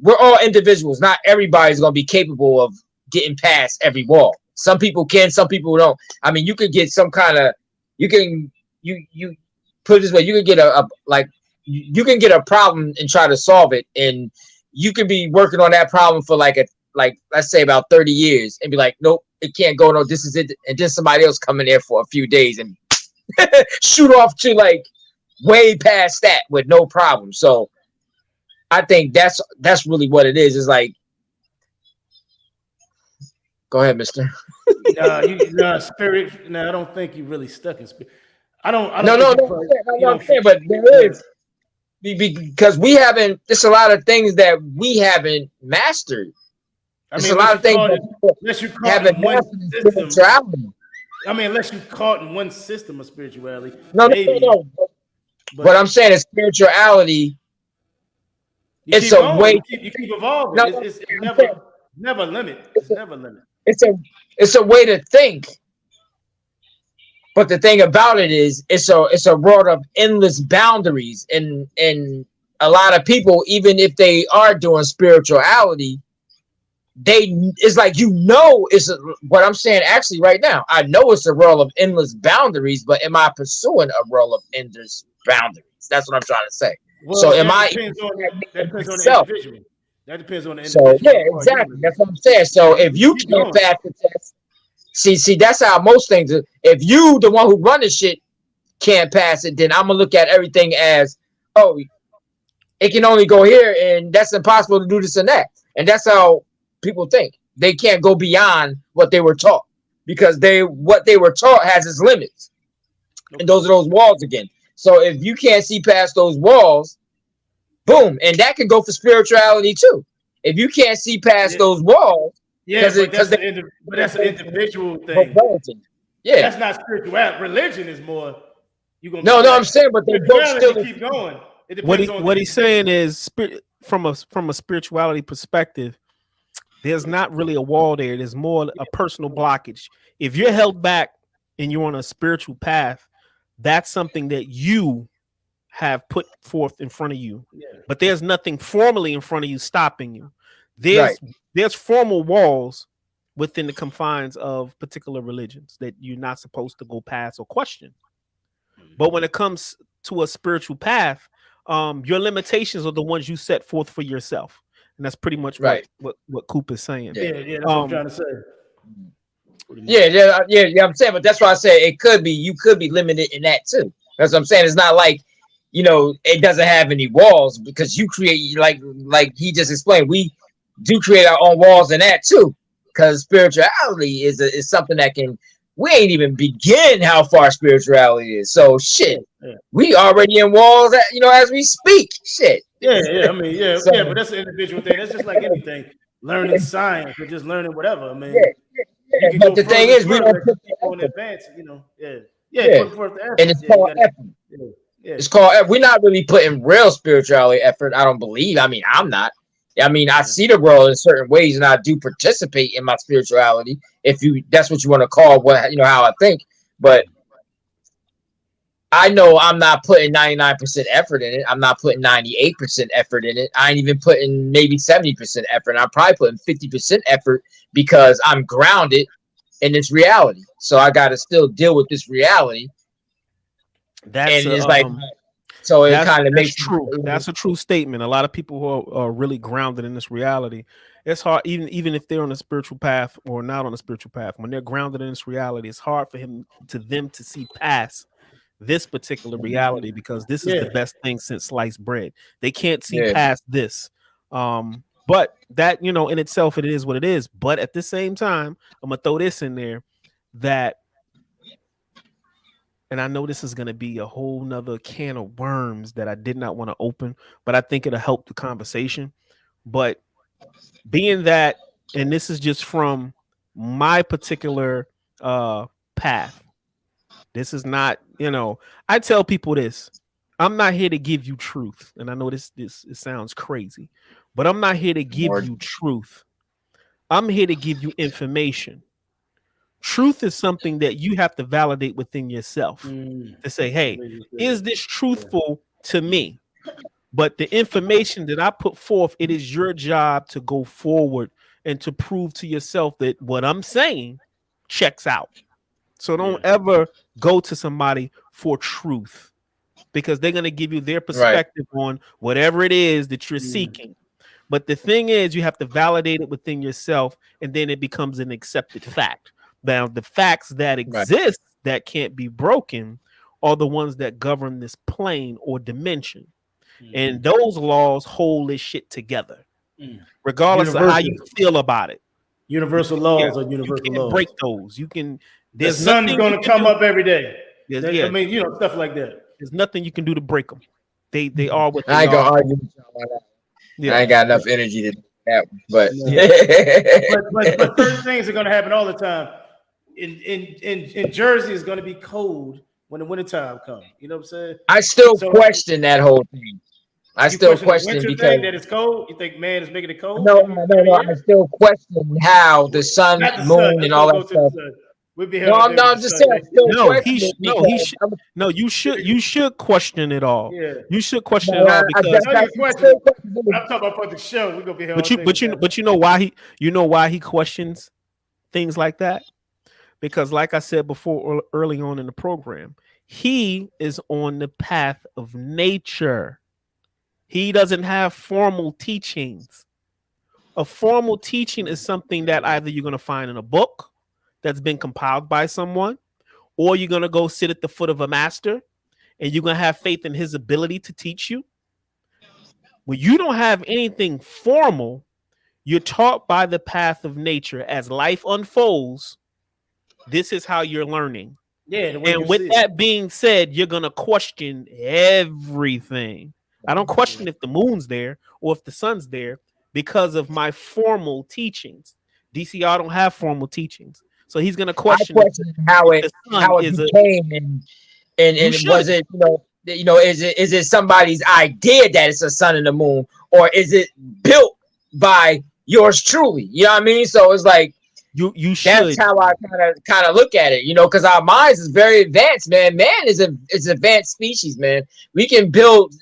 we're all individuals. Not everybody's gonna be capable of getting past every wall. Some people can, some people don't. I mean, you could get some kind of you can you put it this way, you can get a like you can get a problem and try to solve it, and you can be working on that problem for like let's say about 30 years and be like, nope, it can't go, no, this is it, and then somebody else come in there for a few days and shoot off to like way past that with no problem. So I think that's really what it is. It's like, go ahead, mister. Spirit. No, I don't think you really stuck in spirit. I No, don't no, think you no, quite. no, You I'm don't. saying, but there Yeah. is because we haven't. There's a lot of things that we haven't mastered. I There's mean, a lot of things that people unless you're caught haven't in one mastered in system. spirituality. I mean, unless you're caught in one system of spirituality, No, no, no, maybe. no. What I'm But saying is spirituality. you It's keep a going. way. You keep evolving. No, It's, no, it's, it's I'm saying never limit. it's It's a, never limit. it's a, it's a way to think. But the thing about it is, it's a world of endless boundaries, and a lot of people, even if they are doing spirituality, they it's like it's what I'm saying actually right now. I know it's a world of endless boundaries, but am I pursuing a world of endless boundaries? That's what I'm trying to say. So Well, am that I depends on that depends on the myself? individual. That depends on the So individual yeah, how far you exactly. want to That's go. what I'm saying. So if You you keep can't going. pass the test, see, that's how most things are. If you, the one who running shit, can't pass it, then I'm gonna look at everything as, oh, it can only go here, and that's impossible to do this and that. And that's how people think. They can't go beyond what they were taught because what they were taught has its limits, and Okay. those are those walls again. So if you can't see past those walls, boom, and that can go for spirituality too. If you can't see past Yeah, those walls, yeah, because but because they that's an individual both thing. relative. Yeah. That's not spirituality. Religion is more. You're gonna be No, I'm blessed. saying, but they both Spirituality, still. you keep going. It What depends he on the what he's saying individual. is from a spirituality perspective, there's not really a wall there. There's more a personal blockage. If you're held back and you're on a spiritual path, that's something that you have put forth in front of you. Yeah. But there's nothing formally in front of you stopping you. Right. There's formal walls within the confines of particular religions that you're not supposed to go past or question. But when it comes to a spiritual path, your limitations are the ones you set forth for yourself, and that's pretty much what Right. what Coop is saying. Yeah. Yeah, that's what I'm Um, trying to say. Pretty Yeah, much. yeah. I'm saying, but that's why I say it could be. You could be limited in that too. That's what I'm saying. It's not like, it doesn't have any walls because you create, like he just explained. We do create our own walls in that too, because spirituality is something that can. We ain't even begin how far spirituality is. So Yeah, shit, yeah. we already in walls. As we speak. Shit. Yeah, yeah. I mean, yeah, So yeah. But that's an individual thing. That's just like anything. Learning science or just learning whatever. I yeah, mean, you yeah. can But go the thing further and is, we further don't as you put keep the on effort. advancing. Yeah, yeah. Yeah, Putting forth the and effort. it's Yeah, you called got to. effort. Yeah, yeah. It's called. We're not really putting real spirituality effort. I don't believe. I mean, I'm not. I mean, I Yeah. see the world in certain ways, and I do participate in my spirituality. If you, that's what you want to call what how I think. But I know I'm not putting 99% effort in it. I'm not putting 98% effort in it. I ain't even putting maybe 70% effort. I'm probably putting 50% effort because I'm grounded in this reality. So I got to still deal with this reality, That's and a it's like so it kind of that's makes true. That's a true statement. A lot of people who are really grounded in this reality, it's hard even if they're on a spiritual path or not on a spiritual path. When they're grounded in this reality, it's hard for them to see past this particular reality because this is the Yeah. best thing since sliced bread. They can't see yeah, past this. But that, in itself, it is what it is. But at the same time, I'm gonna throw this in there that, and I know this is gonna be a whole nother can of worms that I did not want to open, but I think it'll help the conversation. But being that, and this is just from my particular path. This is not, I tell people this. I'm not here to give you truth. And I know this it sounds crazy, but I'm not here to give Lord, you truth. I'm here to give you information. Truth is something that you have to validate within yourself Mm. to say, I hey, mean, you said is that. this Yeah. truthful to me? But the information that I put forth, it is your job to go forward and to prove to yourself that what I'm saying checks out. So don't Yeah. ever go to somebody for truth because they're going to give you their right, perspective on whatever it is that you're Mm. seeking. But the thing is, you have to validate it within yourself, and then it becomes an accepted fact. Now, the facts that right, exist that can't be broken are the ones that govern this plane or dimension. And Mm. those laws hold this shit together, Mm. regardless of how Universal. you feel about it. Universal Yeah, laws are you universal can't break laws. those. You can. The There's sun's nothing you going to can come do. up every day. I Yeah, mean, stuff like that. there's nothing you can do to break them. They are what I they ain't gonna are. argue with y'all on that. I Yeah. ain't got enough energy to do that, but No. Yeah. But certain things are going to happen all the time. In Jersey, it's going to be cold when the wintertime comes. You know what I'm saying? I still So question that whole thing. I you still question the question winter because thing that it's cold. You think man is making it cold no, every no, no, every no. I year? still question how the sun, Not the sun. moon, and Let's all don't that go to the stuff. sun. We'll be No, held up there with I'm the just sun. saying I still No, question it he because should. No, you should question it all. Yeah. You should question it no, all I because, know you I question it. still question I'm it. talking about for the show. We're gonna be here all but you day but with you that. but you know why he questions things like that, because like I said before early on in the program, he is on the path of nature. He doesn't have formal teachings. A formal teaching is something that either you're going to find in a book that's been compiled by someone, or you're going to go sit at the foot of a master and you're going to have faith in his ability to teach you. When you don't have anything formal, you're taught by the path of nature. As life unfolds, this is how you're learning. Yeah, the way you And with see it. that being said, you're going to question everything. I don't question if the moon's there or if the sun's there because of my formal teachings. DCR don't have formal teachings. So he's going to I question if question how the it sun is a. became You and was should. it is it somebody's idea that it's a sun and the moon, or is it built by yours truly? You know what I mean? So it's like You that's should. how I kind of look at it, because our minds is very advanced, man. Man is an advanced species, man. We can build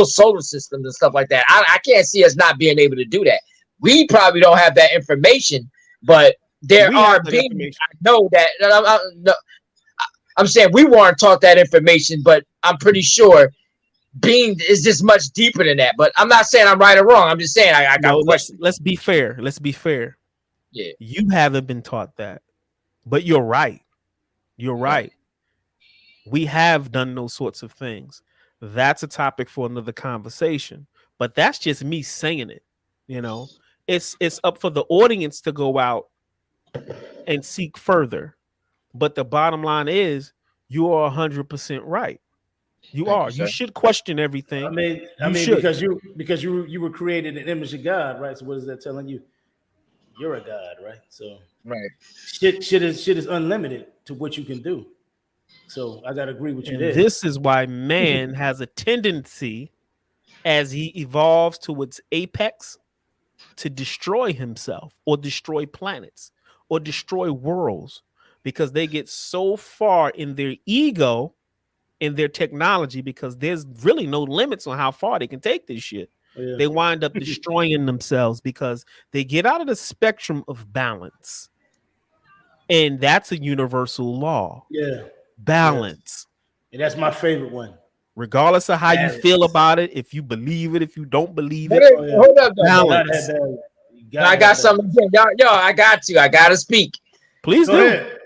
solar systems and stuff like that. I can't see us not being able to do that. We probably don't have that information, but there We have are that beings information. I know that. No, I'm saying we weren't taught that information, but I'm pretty sure being is just much deeper than that. But I'm not saying I'm right or wrong. I'm just saying I No, got let's questions. let's be fair. Let's be fair. Yeah, You haven't been taught that. But you're right. You're right. right. We have done those sorts of things. That's a topic for another conversation. But that's just me saying it. You know, it's up for the audience to go out and seek further. But the bottom line is, you are 100% right. You Thank you, are. You sir. should question everything. I You mean, should. because you were created in the image of God, right? So what is that telling you? You're a God, right? So Right. shit is unlimited to what you can do. So I gotta agree with you And there. this is why man has a tendency, as he evolves to its apex, to destroy himself or destroy planets or destroy worlds because they get so far in their ego, in their technology, because there's really no limits on how far they can take this shit. Yeah. They wind up destroying themselves because they get out of the spectrum of balance. And that's a universal law. Yeah. Yes. Balance. And that's my favorite one. Regardless of how you feel Balance. about it, if you believe it, if you don't believe But it, Oh yeah. hold up, though, You brother. gotta have balance. balance. You Now I gotta got have something balance. again. Yo, I got you. I gotta speak. Please Go do. ahead.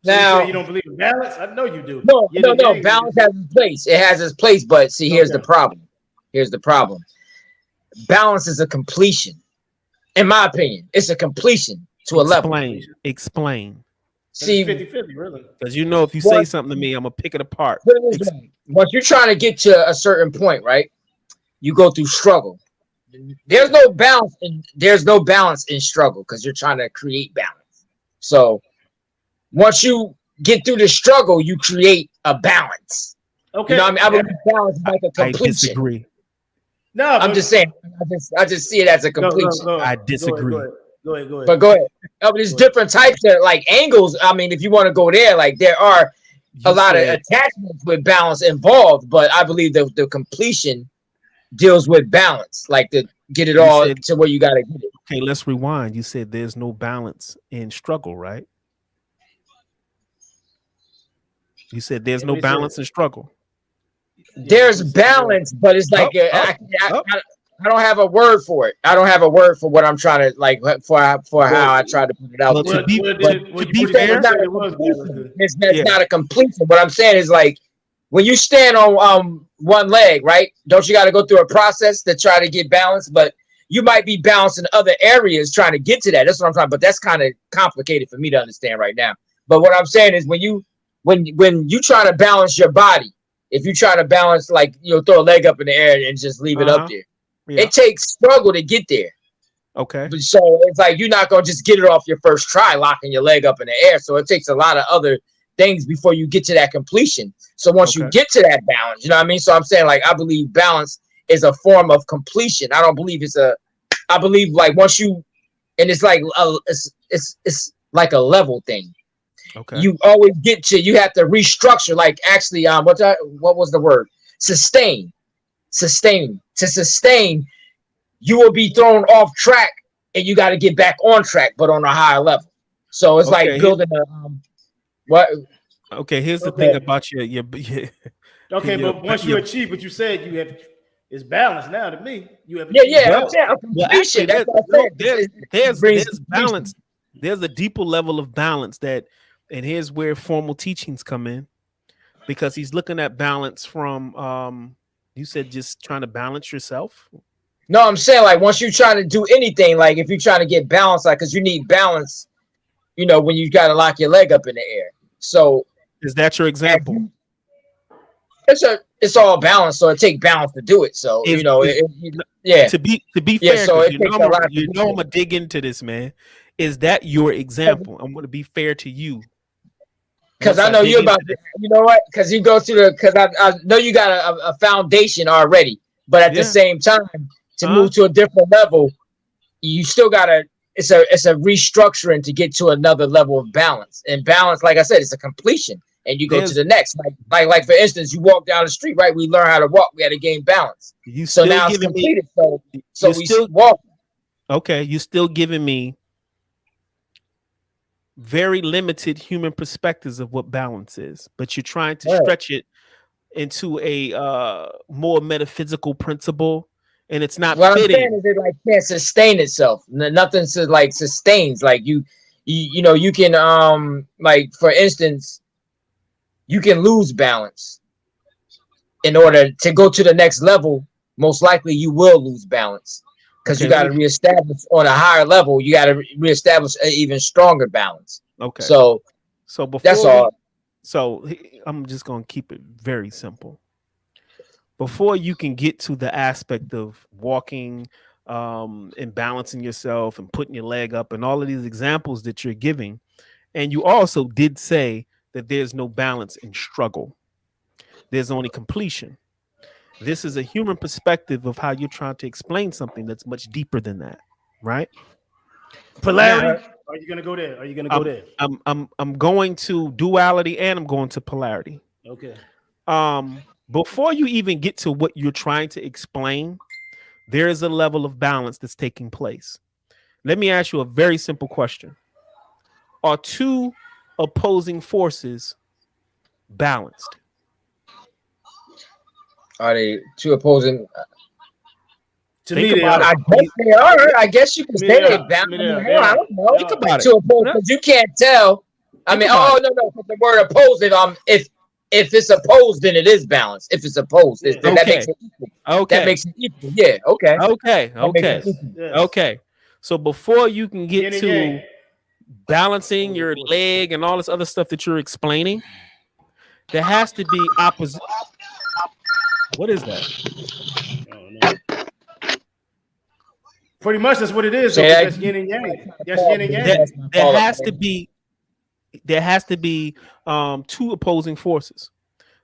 So you say Now, you don't believe in balance? I know you do. no, Yin no, and no. yang. Balance has its place. It has its place, but see, here's the Okay. problem. Here's the problem. Balance is a completion. In my opinion, it's a completion to a level. Explain. Explain. Because it's See, 50-50, really. Because you know, if you say once, something to me, I'm gonna pick it apart. put it this way, once you're trying to get to a certain point, right? You go through struggle. There's no balance in struggle because you're trying to create balance. So once you get through the struggle, you create a balance. You know what I Okay. mean? I believe balance is like a I completion. disagree. No, I'm but just saying. I just see it as a go, go, completion. go. I Go ahead, go disagree. ahead. Go ahead, go But ahead. go ahead. There's Go ahead. different types of like angles. I mean, if you want to go there, like there are a You lot of said attachments with balance involved, but I believe the completion deals with balance, like to get it you all said to where you got to get it. okay. Let's rewind. You said there's no balance in struggle, right? You said there's Yeah, no what he said. balance in struggle. Yeah, that's There's what he said. balance, but it's like Up, up, up. I don't have a word for it. I don't have a word for what I'm trying to like for Well, how I try to put it out Well, there. to be But what to be he said, it's he fair, not said a it was balance. completion. Then. It's yeah, not a completion. What I'm saying is like when you stand on one leg, right? Don't you got to go through a process to try to get balance? But you might be balanced in other areas trying to get to that. That's what I'm trying. But that's kind of complicated for me to understand right now. But what I'm saying is when you try to balance your body, if you try to balance like throw a leg up in the air and just leave it up uh-huh, there, yeah, it takes struggle to get there. okay, But so it's like you're not gonna just get it off your first try, locking your leg up in the air. So it takes a lot of other things before you get to that completion. So once you okay, get to that balance, you know what I mean? So I'm saying like I believe balance is a form of completion. I don't believe I believe like once you and it's like it's like a level thing. okay, You always you have to restructure. Like actually, what was the word? Sustain, sustain. To sustain, you will be thrown off track, and you got to get back on track, but on a higher level. So it's like okay. building a what? Okay, here's the thing Okay. about Okay, but once you your achieve what you said, you have it's balance now to me. You have Yeah, achieved yeah. I'm well, balance. saying a well, completion. actually, That's there, what I'm no, saying. It brings there's completion. balance. There's a deeper level of balance that, and here's where formal teachings come in, because he's looking at balance from you said just trying to balance yourself. No, I'm saying like once you try to do anything, like if you're trying to get balance, like because you need balance, when you got to lock your leg up in the air. So Is that your as example? you, it's all balance, so it takes balance to do it. So Is yeah, to be yeah. fair, So because it takes a lot to you know do I'm gonna dig into this, man. Is that your it. example? I'm gonna be fair to you. Because Once I I know dig you're about into to, this, you know what? Because you go through because I know you got a foundation already, but at the yeah, same time, to huh? move to a different level, you still gotta. It's a restructuring to get to another level of balance. And balance, like I said, it's a completion, and you go to There's the next. Like for instance, you walk down the street, right? We learn how to walk. We had to gain balance. you So still now it's giving me completed. So you're we still walk. okay. You're still giving me very limited human perspectives of what balance is, but you're trying to Right. stretch it into a more metaphysical principle, and it's not What I'm saying fitting. is it like can't sustain itself. Nothing to like sustains. Like you can like for instance, you can lose balance in order to go to the next level. Most likely you will lose balance because you Okay, got to reestablish on a higher level. You got to reestablish an even stronger balance. okay. So So that's before all. I'm just gonna keep it very simple. before you can get to the aspect of walking and balancing yourself and putting your leg up and all of these examples that you're giving. And you also did say that there's no balance in struggle, there's only completion. This is a human perspective of how you're trying to explain something that's much deeper than that, right? Now, Polarity. Are you gonna go there? Are you gonna go there? I'm going to duality and I'm going to polarity. Okay. Before you even get to what you're trying to explain, there is a level of balance that's taking place. Let me ask you a very simple question. Are two opposing forces balanced? Are they two opposing? To Think me, they about are. I guess they are. I guess you could To me, say they they are. balance. To me, I they mean, are. They are. I don't know. They Think are. about it. Two opposed because you can't tell. I Think mean, about oh it. no, no. The word opposed. If it's opposed, then it is balanced. If it's opposed, Yeah. then that Okay. makes it equal. That Okay. makes it equal. Yeah. Okay. Okay. That makes it Okay. Yes. equal. Yes. Okay. So before you can get Yin and yang. to balancing Opposing your forces. leg and all this other stuff that you're explaining, there has to be opposite. What is that? I don't know. Pretty much that's what it is, though, Say because that. that's yin and yang. That's Call yin and me. There, yang. That's my there call up. has to be there has to be two opposing forces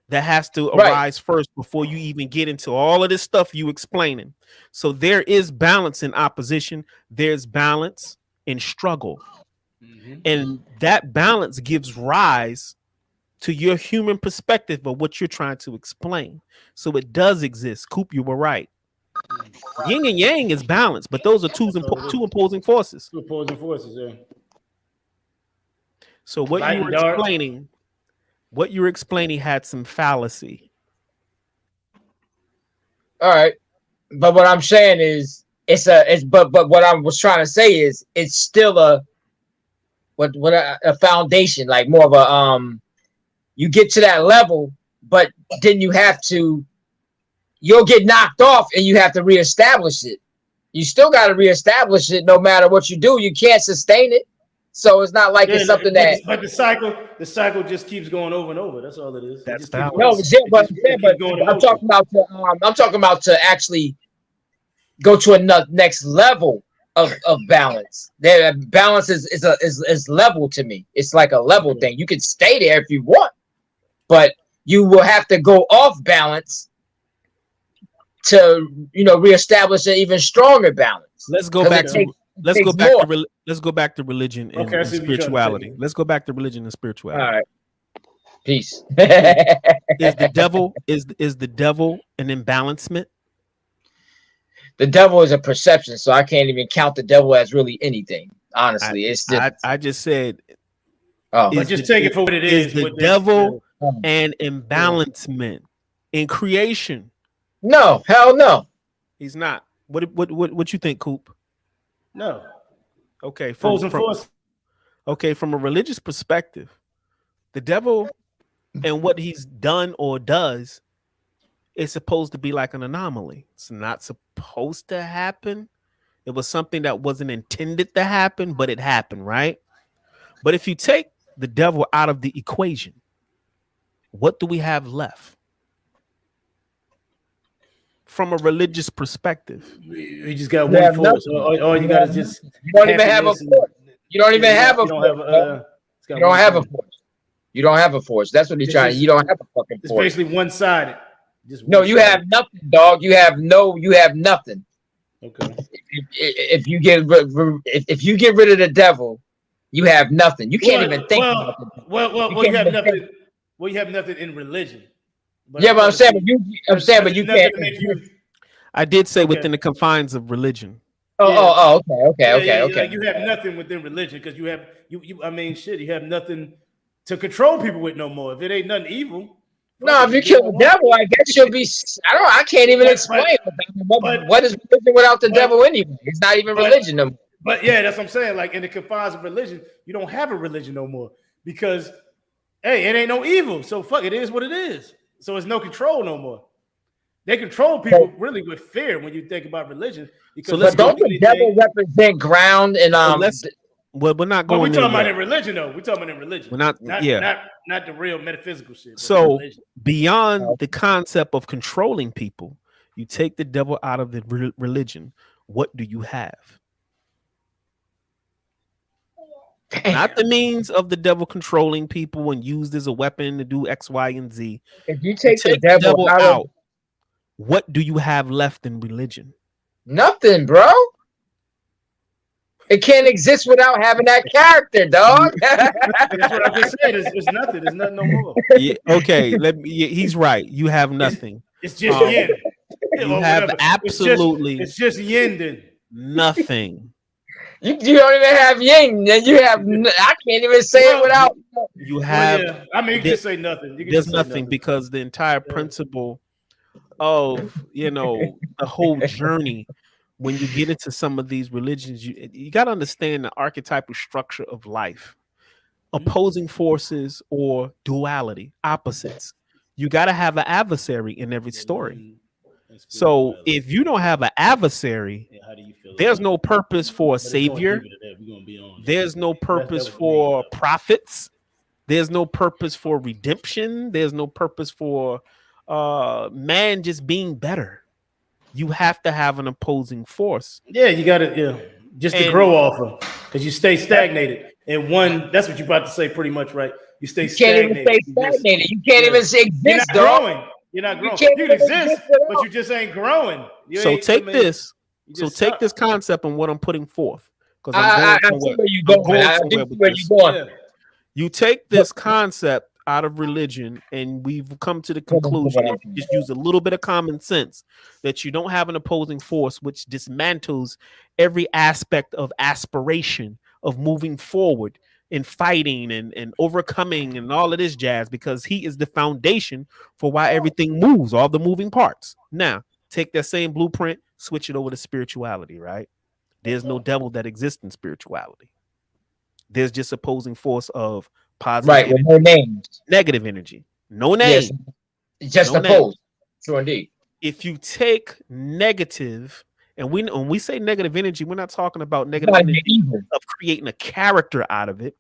that has to Right. arise first before you even get into all of this stuff you explaining. So there is balance in opposition, there's balance in struggle, Mm-hmm. and that balance gives rise to your human perspective of what you're trying to explain. So it does exist. Coop, you were right. Yin and yang is balance, but those are That's all it two is. opposing forces. Two opposing forces, yeah. So what Light you were and dark. explaining had some fallacy. All right. But what I'm saying is, but what I was trying to say is, it's still a foundation, like more of a you get to that level, but then you'll get knocked off and you have to reestablish it. You still got to reestablish it no matter what you do. You can't sustain it. So it's not like Yeah, it's something that but the cycle just keeps going over and over. That's all it is. It That's just keeps balance. going. no, but It keeps going in I'm motion. talking about to actually go to another next level of balance. There, balance is level to me. It's like a level Okay. thing. You can stay there if you want, but you will have to go off balance to reestablish an even stronger balance. Let's go 'Cause back it to takes, it let's go takes back more. to let's go back to religion Okay, I and see what you're trying to spirituality. say. Let's go back to religion and All spirituality. right, peace. Is the devil is the devil an imbalancement? The devil is a perception, so I can't even count the devil as really anything. I Honestly, it's just I just said oh, But just take it for what it is is. the With devil oh. an imbalancement in creation? No, hell no. He's not. What you think, Coop? no Okay, opposing force. from a religious perspective, the devil and what he's done or does is supposed to be like an anomaly. It's not supposed to happen. It was something that wasn't intended to happen, but it happened, right? But if you take the devil out of the equation, what do we have left? From a religious perspective, We just got You one have force. nothing. All you got is just You don't even have a happiness. force. You don't even Yeah, have a you don't force. have Bro. it's got You don't one have a thing. force. You don't have a force. That's what he's It's trying. just- You don't have a fucking It's force. basically one-sided. Just No, you have one-sided. nothing, dog. You have nothing. Okay. If you get if you get rid of the devil, you have nothing. You can't even think about the devil. Well, can't you have even nothing. think. Well, you have nothing in religion. Yeah, but I'm saying, but But you it's nothing can't. to make you. I did say Okay. within the confines of religion. Okay. Like you have nothing within religion because you have you. I mean, shit, you have nothing to control people with no more. If it ain't nothing evil. No, if you just do kill the what I want. devil, I guess you'll be. I can't even But- explain but- what is religion without the but- devil anyway. It's not even but- religion no more. But yeah, that's what I'm saying. Like in the confines of religion, you don't have a religion no more because, hey, it ain't no evil. So fuck, it is what it is. So it's no control no more. They control people really with fear when you think about religion. Because So let's But don't the anything- devil represent ground and So well, we're not But we going there talking about yet. in religion, though. We talking about in religion, We're not. not Yeah. not not the real metaphysical shit, but in So religion. beyond the concept of controlling people, you take the devil out of the religion. What do you have? Damn. Not the means of the devil controlling people and used as a weapon to do X, Y, and Z. If you You take the take the devil devil out of out. What do you have left in religion? nothing, bro, it can't exist without having that character, You, dog. That's what I just said. It's nothing. There's nothing no more. yeah, okay, he's right. You have nothing. It's just Um, yin you or have whatever. absolutely It's just yin then. nothing. You don't even have yin, and you have. I can't even say it Well, You, without. you well, have yeah. I mean, you can there- just say nothing. You can there's just say nothing nothing. because the entire Yeah. principle of the whole journey when you get into some of these religions, you got to understand the archetypal structure of life, opposing forces or duality, opposites. You got to have an adversary in every story. Religion and So spirituality. if you don't have an adversary, Yeah, how do you feel there's about no it? purpose for a But it's going savior. deeper than that. We're gonna be on it. There's no That purpose was the main for topic. prophets. There's no purpose for redemption. There's no purpose for man just being better. You have to have an opposing force. Yeah, you got to just to And grow off of because you stay stagnated in one. That's what you're about to say, pretty much, right? You stay You can't even stagnated. stay You just stagnated. You can't yeah. even say You're not exist, dog. growing. You're not You growing. can't You can even exist, exist but without. you just ain't growing. You so ain't. I take mean, this. you So just take this stuck. concept and what I'm putting forth because I'm I, going I, I see somewhere. where you're I'm going. going I do somewhere see with where this. you're going. Yeah. You take But this concept out of religion, and we've come to the hold on, conclusion, if you just use a little bit of common sense, that you don't have an opposing force which dismantles every aspect of aspiration, of moving forward and fighting and overcoming and all of this jazz, because he is the foundation for why everything moves, all the moving parts. Now, take that same blueprint, switch it over to spirituality, right? There's no devil that exists in spirituality. There's just opposing force of positive right with energy, no names. negative energy. No Yes, name, just no name. opposed. True indeed. If you take negative, and when we say negative energy, we're not talking about It's negative not even energy evil. of creating a character out of it.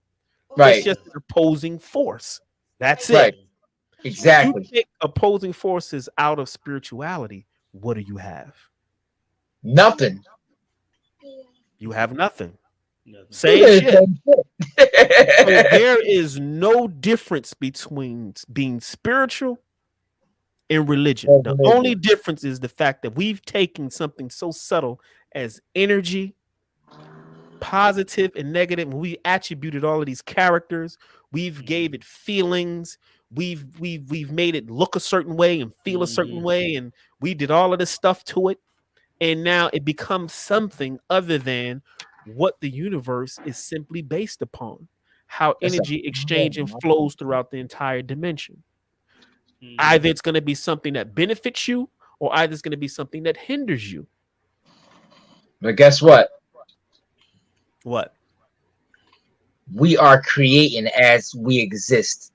It's Right, just an opposing force. That's right, it. If you exactly. take opposing forces out of spirituality, what do you have? Nothing. You have nothing. Nothing. Same shit. So Right, there is no difference between being spiritual and religion. The only difference is the fact that we've taken something so subtle as energy, positive and negative, and we attributed all of these characters. We've gave it feelings. We've made it look a certain way and feel a certain way, and we did all of this stuff to it. And now it becomes something other than what the universe is simply based upon. How That's a energy exchange and flows throughout the entire dimension. Either it's going to be something that benefits you, or either it's going to be something that hinders you. But guess what? What? We are creating as we exist.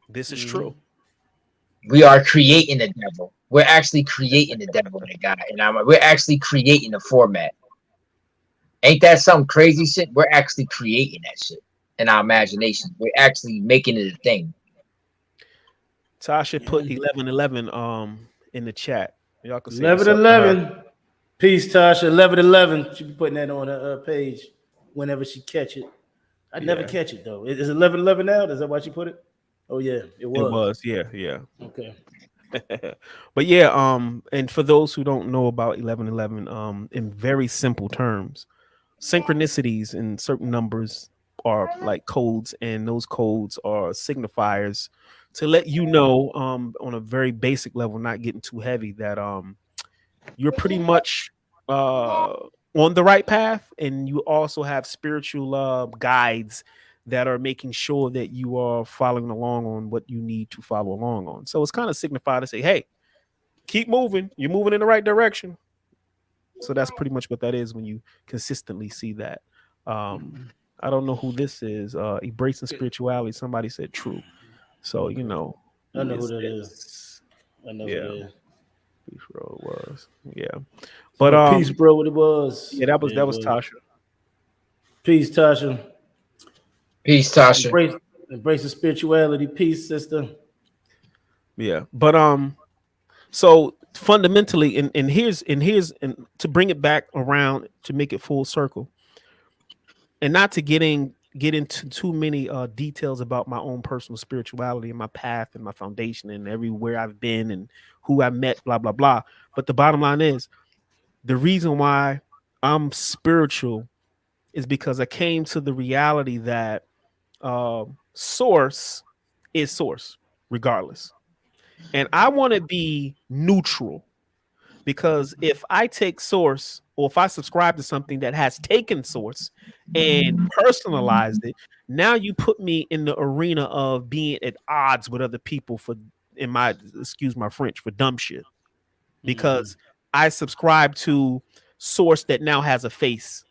This is true. We are creating the devil. We're actually creating the devil, the guy, and we're actually creating the format. Ain't that some crazy shit? We're actually creating that shit in our imagination. We're actually making it a thing. Tasha put 1111 in the chat. Y'all can say what's 11 up to her. 11. Peace, Tasha. 11 11. She be putting that on her page whenever she catch it. I never Yeah. catch it though. Is 11 11 now? Is that why she put it? Oh yeah, it was. It was, yeah. Okay. But yeah, and for those who don't know about 1111, in very simple terms, synchronicities in certain numbers are like codes, and those codes are signifiers to let you know, on a very basic level, not getting too heavy, that you're pretty much on the right path, and you also have spiritual guides that are making sure that you are following along on what you need to follow along on. So it's kind of signified to say, hey, keep moving, you're moving in the right direction. So that's pretty much what that is when you consistently see that. I don't know who this is. Embracing spirituality, somebody said true. So Okay. I who know who is that is. this? I know Yeah, who that is. Peace Road was. Yeah. So But peace, bro. What it was? yeah, that Yeah, was it was. Tasha. Peace, Tasha. Peace, Tasha. Embrace, embrace the spirituality. Peace, sister. Yeah, but so fundamentally, and to bring it back around to make it full circle, and not to get into too many details about my own personal spirituality and my path and my foundation and everywhere I've been and who I met, blah blah blah. But the bottom line is the reason why I'm spiritual is because I came to the reality that source is source, regardless. And I want to be neutral because if I take source or if I subscribe to something that has taken source and personalized it, now you put me in the arena of being at odds with other people for, in my, excuse my French, for dumb shit Mm-hmm. because I subscribe to source that now has a face,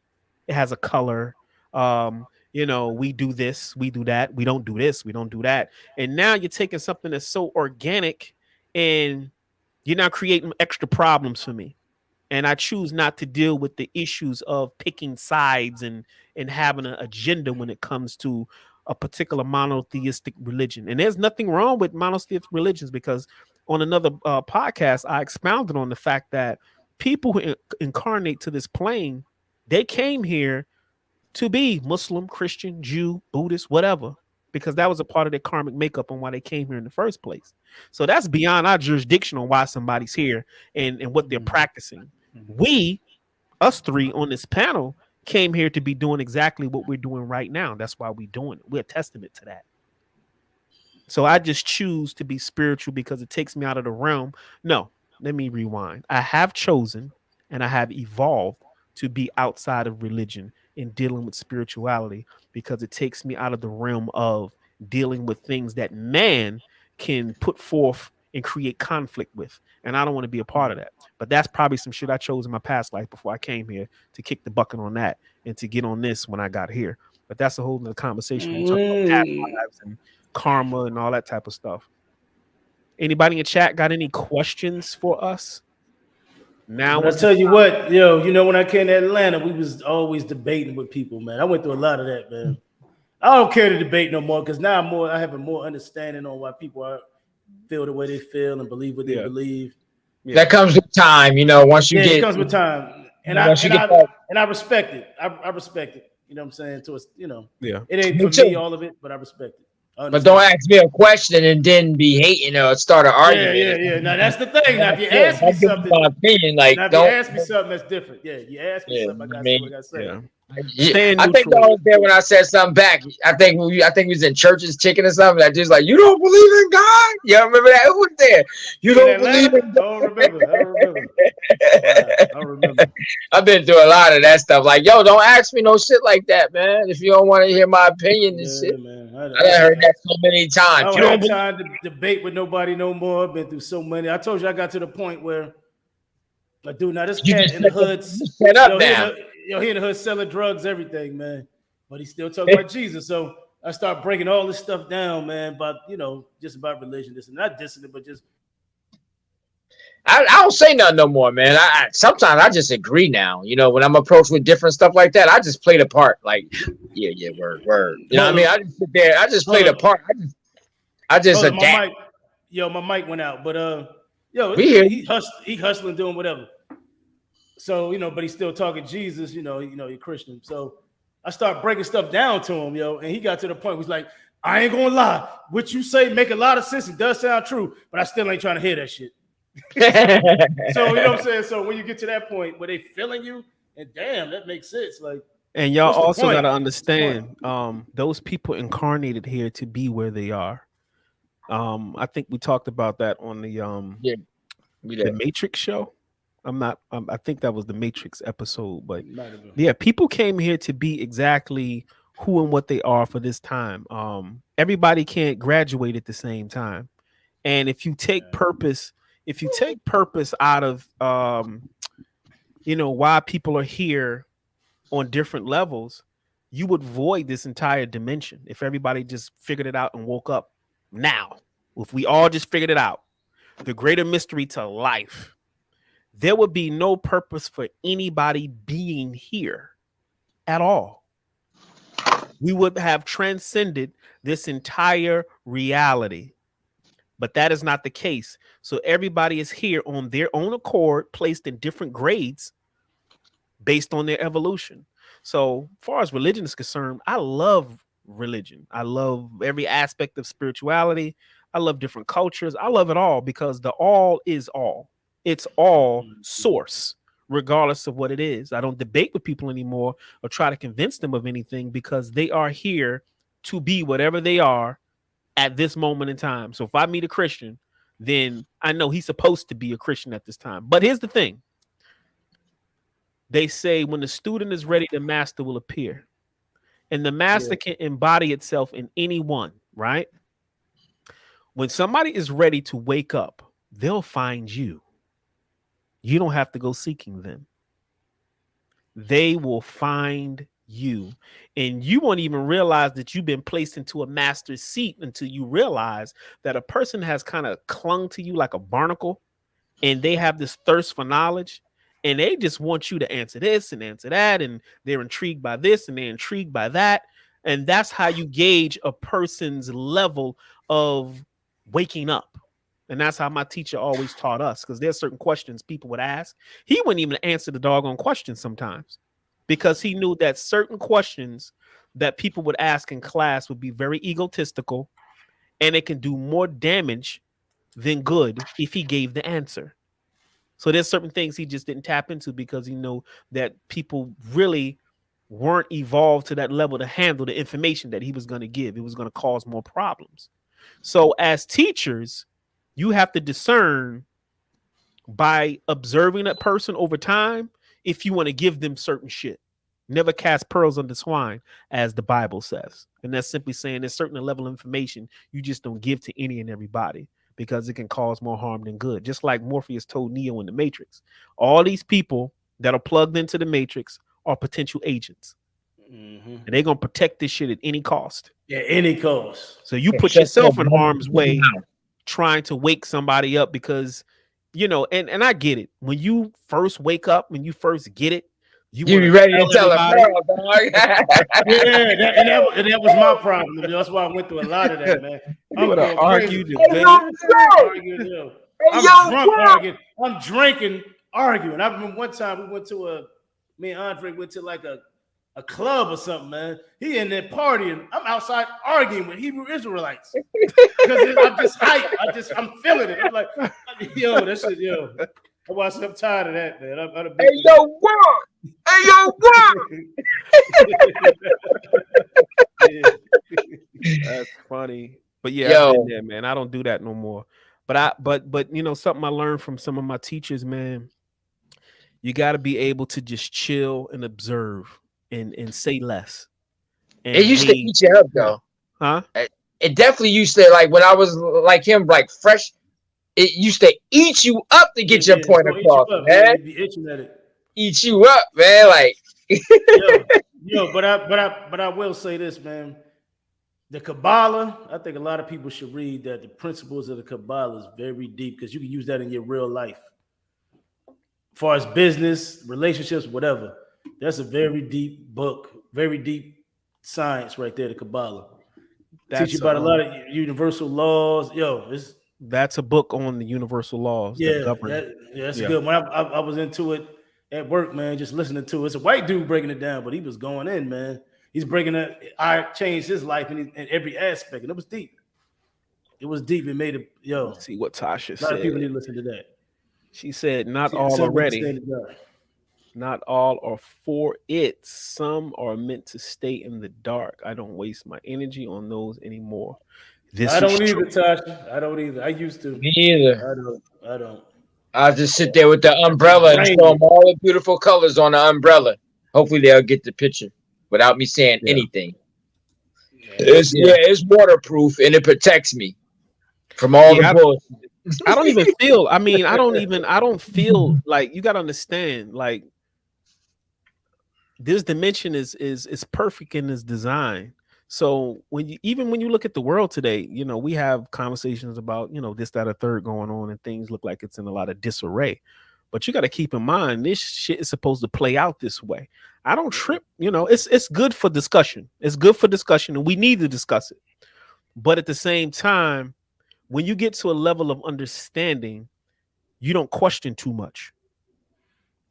it has a color. We do this, we do that, we don't do this, we don't do that. And now you're taking something that's so organic and you're now creating extra problems for me. And I choose not to deal with the issues of picking sides and having an agenda when it comes to a particular monotheistic religion. And there's nothing wrong with monotheistic religions because on another podcast, I expounded on the fact that people who incarnate to this plane, they came here to be Muslim, Christian, Jew, Buddhist, whatever, because that was a part of their karmic makeup on why they came here in the first place. So that's beyond our jurisdiction on why somebody's here and what they're practicing. We, us three on this panel, came here to be doing exactly what we're doing right now. That's why we're doing it. We're a testament to that. So I just choose to be spiritual because it takes me out of the realm. No, let me rewind. I have chosen and I have evolved to be outside of religion in dealing with spirituality because it takes me out of the realm of dealing with things that man can put forth and create conflict with. And I don't want to be a part of that. But that's probably some shit I chose in my past life before I came here to kick the bucket on that and to get on this when I got here. But that's a whole nother conversation when we talk about past Mm. lives and karma and all that type of stuff. Anybody in chat got any questions for us? Now But I was the tell you what, when I came to Atlanta, we was always debating with people, man. I went through a lot of that, man. I don't care to debate no more because now I have a more understanding on why people feel the way they feel and believe what they yeah, believe. yeah, That comes with time, once you Yeah, it get comes with time, and I once you and get I that. and I respect it. I respect it. You know what I'm saying? To us, yeah. it ain't Me for me too. all of it, but I respect it. I But don't understand. ask me a question and then be hating or start an Yeah, argument. yeah, yeah. Now that's the thing. Now if you Yeah, ask me don't give me something, my opinion. Like, now if you don't. ask me something that's different, yeah, you ask me Yeah, something, I I gotta say what mean, I gotta say. Yeah. yeah, Staying I think neutral. I was there when I said something back. I think we was in churches chicken or something. That just like, you don't believe in God. You remember that? Who was there? You In don't believe Atlanta, in I don't remember. I don't remember. Wow, I don't remember. I've been through a lot of that stuff. Like, yo, don't ask me no shit like that, man. If you don't want to hear my opinion and shit. Yeah, man. I done heard I that so many I times. don't You don't have believe. time to debate with nobody no more. I've been through so many. I told you I got to the point where, like, dude, now this You cat just in the shut, hood, you shut up yo, he in now. the he in the hood selling drugs, everything, man. But he still talking about Jesus. So I start breaking all this stuff down, man, about just about religion, this and not dissing it, but just I don't say nothing no more, man. Sometimes I just agree now. When I'm approached with different stuff like that, I just play the part. Like, yeah, yeah, word, word. You know what I hold mean? up, I just sit there. I just play hold the up, part. I just hold up, my adapt. mic, my mic went out, but We hear you. he hustling, doing whatever. So but he's still talking Jesus. You're Christian. So I start breaking stuff down to him, and he got to the point where he's like, I ain't gonna lie, what you say make a lot of sense. It does sound true, but I still ain't trying to hear that shit. So you know what I'm saying. So when you get to that point where they feeling you, and damn, that makes sense. Like, And y'all what's the also got point? to What's the point? understand, those people incarnated here to be where they are. I think we talked about that on Yeah, we the did. Matrix show. I'm not. I think that was the Matrix episode, but Might have been. yeah, people came here to be exactly who and what they are for this time. Everybody can't graduate at the same time, and if you take purpose out of why people are here on different levels, you would void this entire dimension if everybody just figured it out and woke up now. If we all just figured it out, the greater mystery to life, there would be no purpose for anybody being here at all. we would have transcended this entire reality. But that is not the case. So everybody is here on their own accord, placed in different grades based on their evolution. So, as far as religion is concerned, I love religion. I love every aspect of spirituality. I love different cultures. I love it all because the all is all. It's all source, regardless of what it is. I don't debate with people anymore or try to convince them of anything because they are here to be whatever they are at this moment in time. So if I meet a Christian, then I know he's supposed to be a Christian at this time. But here's the thing. They say when the student is ready, the master will appear. And the master can embody itself in anyone, right? When somebody is ready to wake up, they'll find you. You don't have to go seeking them. They will find you. And you won't even realize that you've been placed into a master's seat until you realize that a person has kind of clung to you like a barnacle and they have this thirst for knowledge and they just want you to answer this and answer that. And they're intrigued by this and they're intrigued by that. And that's how you gauge a person's level of waking up. And that's how my teacher always taught us, because there's certain questions people would ask. He wouldn't even answer the doggone questions sometimes because he knew that certain questions that people would ask in class would be very egotistical and it can do more damage than good if he gave the answer. So there's certain things he just didn't tap into because he knew that people really weren't evolved to that level to handle the information that he was going to give. It was going to cause more problems. So as teachers, you have to discern by observing that person over time if you want to give them certain shit. Never cast pearls on the swine, as the Bible says. And that's simply saying there's certain level of information you just don't give to any and everybody because it can cause more harm than good. Just like Morpheus told Neo in the Matrix. All these people that are plugged into the Matrix are potential agents. And they're going to protect this shit at any cost. Yeah, any cost. So you put yourself in harm's way trying to wake somebody up because, you know, and I get it. When you first wake up, when you first get it, you be ready to tell a girl, dog. Yeah, and that was my problem. That's why I went through a lot of that, man. I'm would have argued debate. I'm drunk arguing. I'm drinking, arguing. I remember one time we went to me and Andre went to like a club or something, man. He in there partying. I'm outside arguing with Hebrew Israelites because I'm just hyped. I'm feeling it. I'm like, yo, that shit, yo. I'm tired of that, man. Hey, yo, what? Hey, yo, what? That's funny. But yeah, I've been there, man. I don't do that no more. But you know, something I learned from some of my teachers, man. You got to be able to just chill and observe and say less. And it used to eat you up, though. Huh? It definitely used to, like when I was like him, like fresh. It used to eat you up to get your point across, man. Be itching at it. Eat you up, man. Like, but I will say this, man. The Kabbalah, I think a lot of people should read that. The principles of the Kabbalah is very deep because you can use that in your real life. As far as business, relationships, whatever. That's a very deep book, very deep science right there, the Kabbalah. Teach you about a lot of universal laws. That's a book on the universal laws. That's a good one. I was into it at work, man, just listening to it. It's a white dude breaking it down, but he was going in, man. He's breaking it. I changed his life in every aspect, and it was deep. It was deep. It made it, Let's see what Tasha said. A lot of people need to listen to that. She said, not all are ready. Not all are for it. Some are meant to stay in the dark. I don't waste my energy on those anymore. I don't either, Tasha. I don't either. I used to. Me either. I don't. I'll just sit there with the umbrella and show them all the beautiful colors on the umbrella. Hopefully they'll get the picture without me saying anything. It's waterproof and it protects me from all the bullshit. I don't even feel. I mean, I don't feel like, you got to understand, like, this dimension is perfect in its design. So when you look at the world today, you know, we have conversations about, you know, this, that, or third going on, and things look like it's in a lot of disarray. But you got to keep in mind this shit is supposed to play out this way. I don't trip, you know. It's good for discussion. It's good for discussion, and we need to discuss it. But at the same time, when you get to a level of understanding, you don't question too much.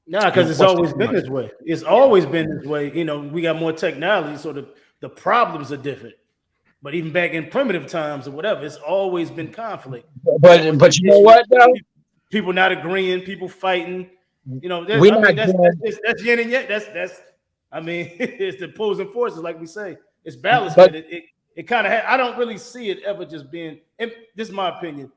Nah, You because don't it's question always too been much. this way. It's Yeah. always been this way. You know, we got more technology, so the problems are different. But even back in primitive times or whatever, it's always been conflict. It's always But been you know issues. what though? People not agreeing, people fighting. You know, We're I mean, not doing. that's yin and yang. That's. I mean, it's the opposing forces, like we say. It's balance, But man. It kind of. I don't really see it ever just being. And this is my opinion.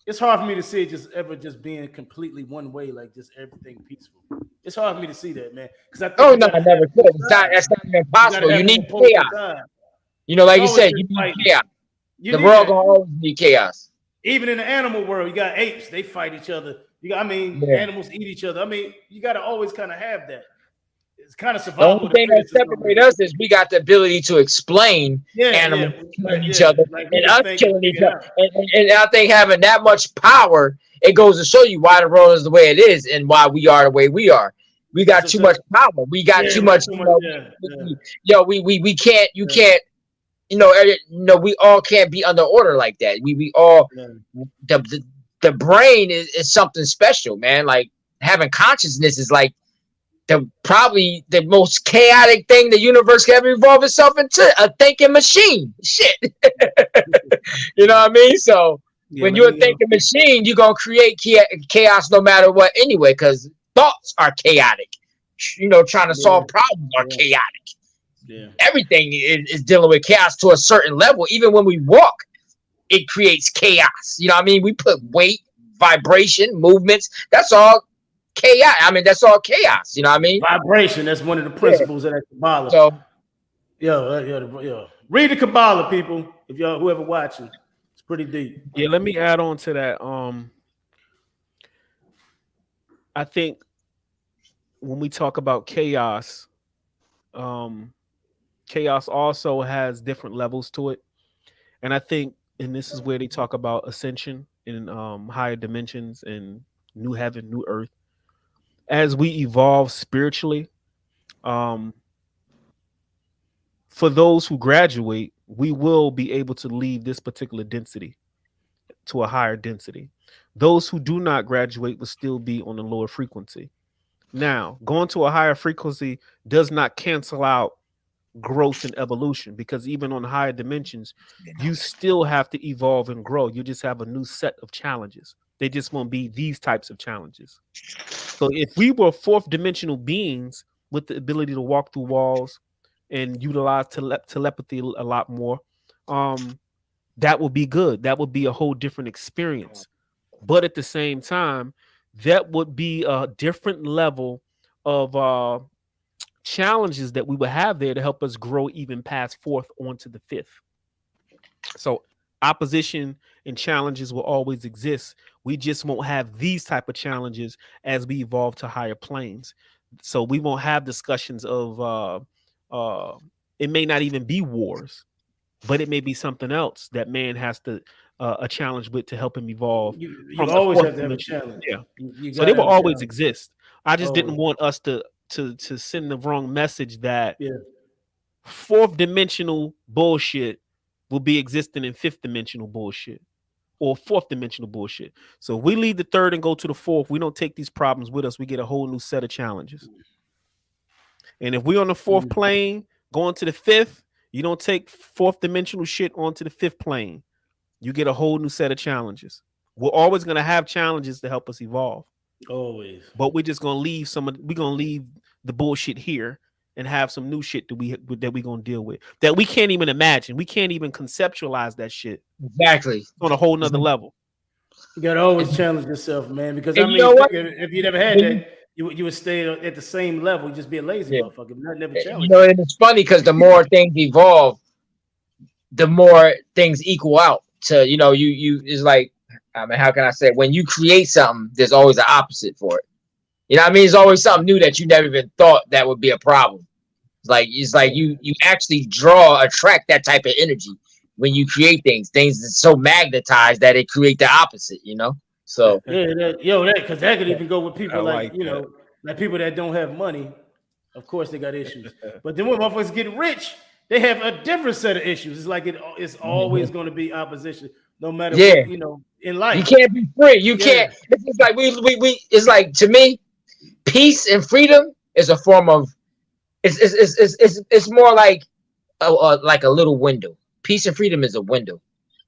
It's hard for me to see it just ever just being completely one way, like just everything peaceful. It's hard for me to see that, man, because I think oh you no, got to I have never could. both It's not. sides. That's not even You got to possible. You have need them opposing chaos. sides. You know, It's like you always said, been you need fighting. chaos. You The need world that. gonna always need chaos. Even in the animal world, you got apes. They fight each other. You got, I mean, Yeah. animals eat each other. I mean, you got to always kind of have that. It's kind of The survival only of the thing that fittest in some separates ways. us is we got the ability to explain Yeah, yeah, animals killing right, each yeah. other Like we and can us think and killing each figure it other. out. And I think having that much power, it goes to show you why the world is the way it is and why we are the way we are. We That's got what too I'm much saying. power. We got Yeah, too we got much. too You much. know, Yeah, yeah, we can't. You yeah, can't. We all can't be under order like that. We all yeah. the the brain is something special, man. Like having consciousness is like probably the most chaotic thing the universe can ever evolve itself into, a thinking machine. Shit. You know what I mean? So Yeah, when let you're a me thinking machine, you're gonna create chaos no matter what anyway, because thoughts are chaotic. You know, trying to Yeah, solve problems are yeah, chaotic. yeah. Everything is dealing with chaos to a certain level. Even when we walk, it creates chaos. You know what I mean? We put weight, vibration, movements. That's all chaos. I mean, that's all chaos. You know what I mean? Vibration. That's one of the Yeah. principles of that Kabbalah. So Yo. Read the Kabbalah, people. If y'all whoever watching, it's pretty deep. yeah, let me add on to that. I think when we talk about chaos, um, chaos also has different levels to it. And I think, and this is where they talk about ascension in higher dimensions and new heaven, new earth. As we evolve spiritually, um, for those who graduate, we will be able to leave this particular density to a higher density. Those who do not graduate will still be on a lower frequency. Now, going to a higher frequency does not cancel out growth and evolution, because even on higher dimensions, you still have to evolve and grow. You just have a new set of challenges. They just won't be these types of challenges. So if we were fourth dimensional beings with the ability to walk through walls and utilize telepathy a lot more, that would be good. That would be a whole different experience. But at the same time, that would be a different level of challenges that we would have there to help us grow even past fourth onto the fifth. So opposition and challenges will always exist. We just won't have these type of challenges as we evolve to higher planes. So we won't have discussions of it may not even be wars, but it may be something else that man has to a challenge with to help him evolve You from the always fourth have to have a dimension. challenge. Yeah. You So they gotta will have a always challenge. exist. I just didn't Always. want us to send the wrong message that Yeah. fourth dimensional bullshit will be existing in fifth dimensional bullshit or fourth dimensional bullshit. So we leave the third and go to the fourth. We don't take these problems with us. We get a whole new set of challenges. And if we're on the fourth Mm. plane, going to the fifth, you don't take fourth dimensional shit onto the fifth plane. You get a whole new set of challenges. We're always going to have challenges to help us evolve, Always. but we're just going to leave we're going to leave the bullshit here and have some new shit that we're going to deal with that we can't even imagine. We can't even conceptualize that shit exactly. on a whole nother level. You gotta always challenge yourself, man. Because I And you know mean, what? if you never had When you, that, you would stay at the same level. You just be a lazy yeah. motherfucker. Not never You challenge know, you. and it's funny because the more things evolve, the more things equal out. To you is like, I mean, how can I say it? When you create something, there's always an opposite for it. You know what I mean? It's always something new that you never even thought that would be a problem. It's like you actually attract that type of energy when you create things. Things that's so magnetized that it create the opposite. You know? So Yeah, that because that could even go with I people like like that. like people that don't have money. Of course, they got issues. But then when motherfuckers get rich, they have a different set of issues. It's like it's always mhm. going to be opposition, no matter Yeah, what in you life. can't be free. You Yeah, can't. It's just like we. It's like to me, peace and freedom is a form of. It's more like a little window. Peace and freedom is a window.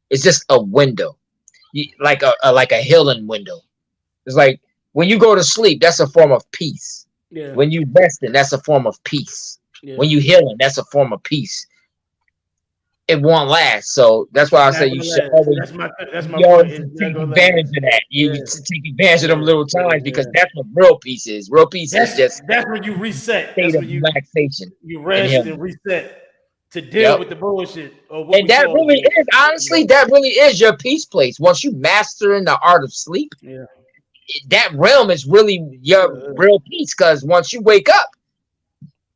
It's just a window, like a healing window. It's like when you go to sleep, that's a form of peace. yeah, When you resting, that's a form of peace. yeah. When you healing, that's a form of peace. It won't last, so that's why It's I say not you gonna should last. always That's my you point. always It's not take gonna advantage last. of that. You Yeah, take advantage of them yeah, little times because yeah. that's what real peace is. Real peace is just That's when you a reset. state That's of when relaxation you and rest healing. and reset to deal Yep. with the bullshit or what And we that call really bullshit. is, honestly, that really is your peace place. Once you master in the art of sleep, Yeah, that realm is really your yeah. real peace. Because once you wake up,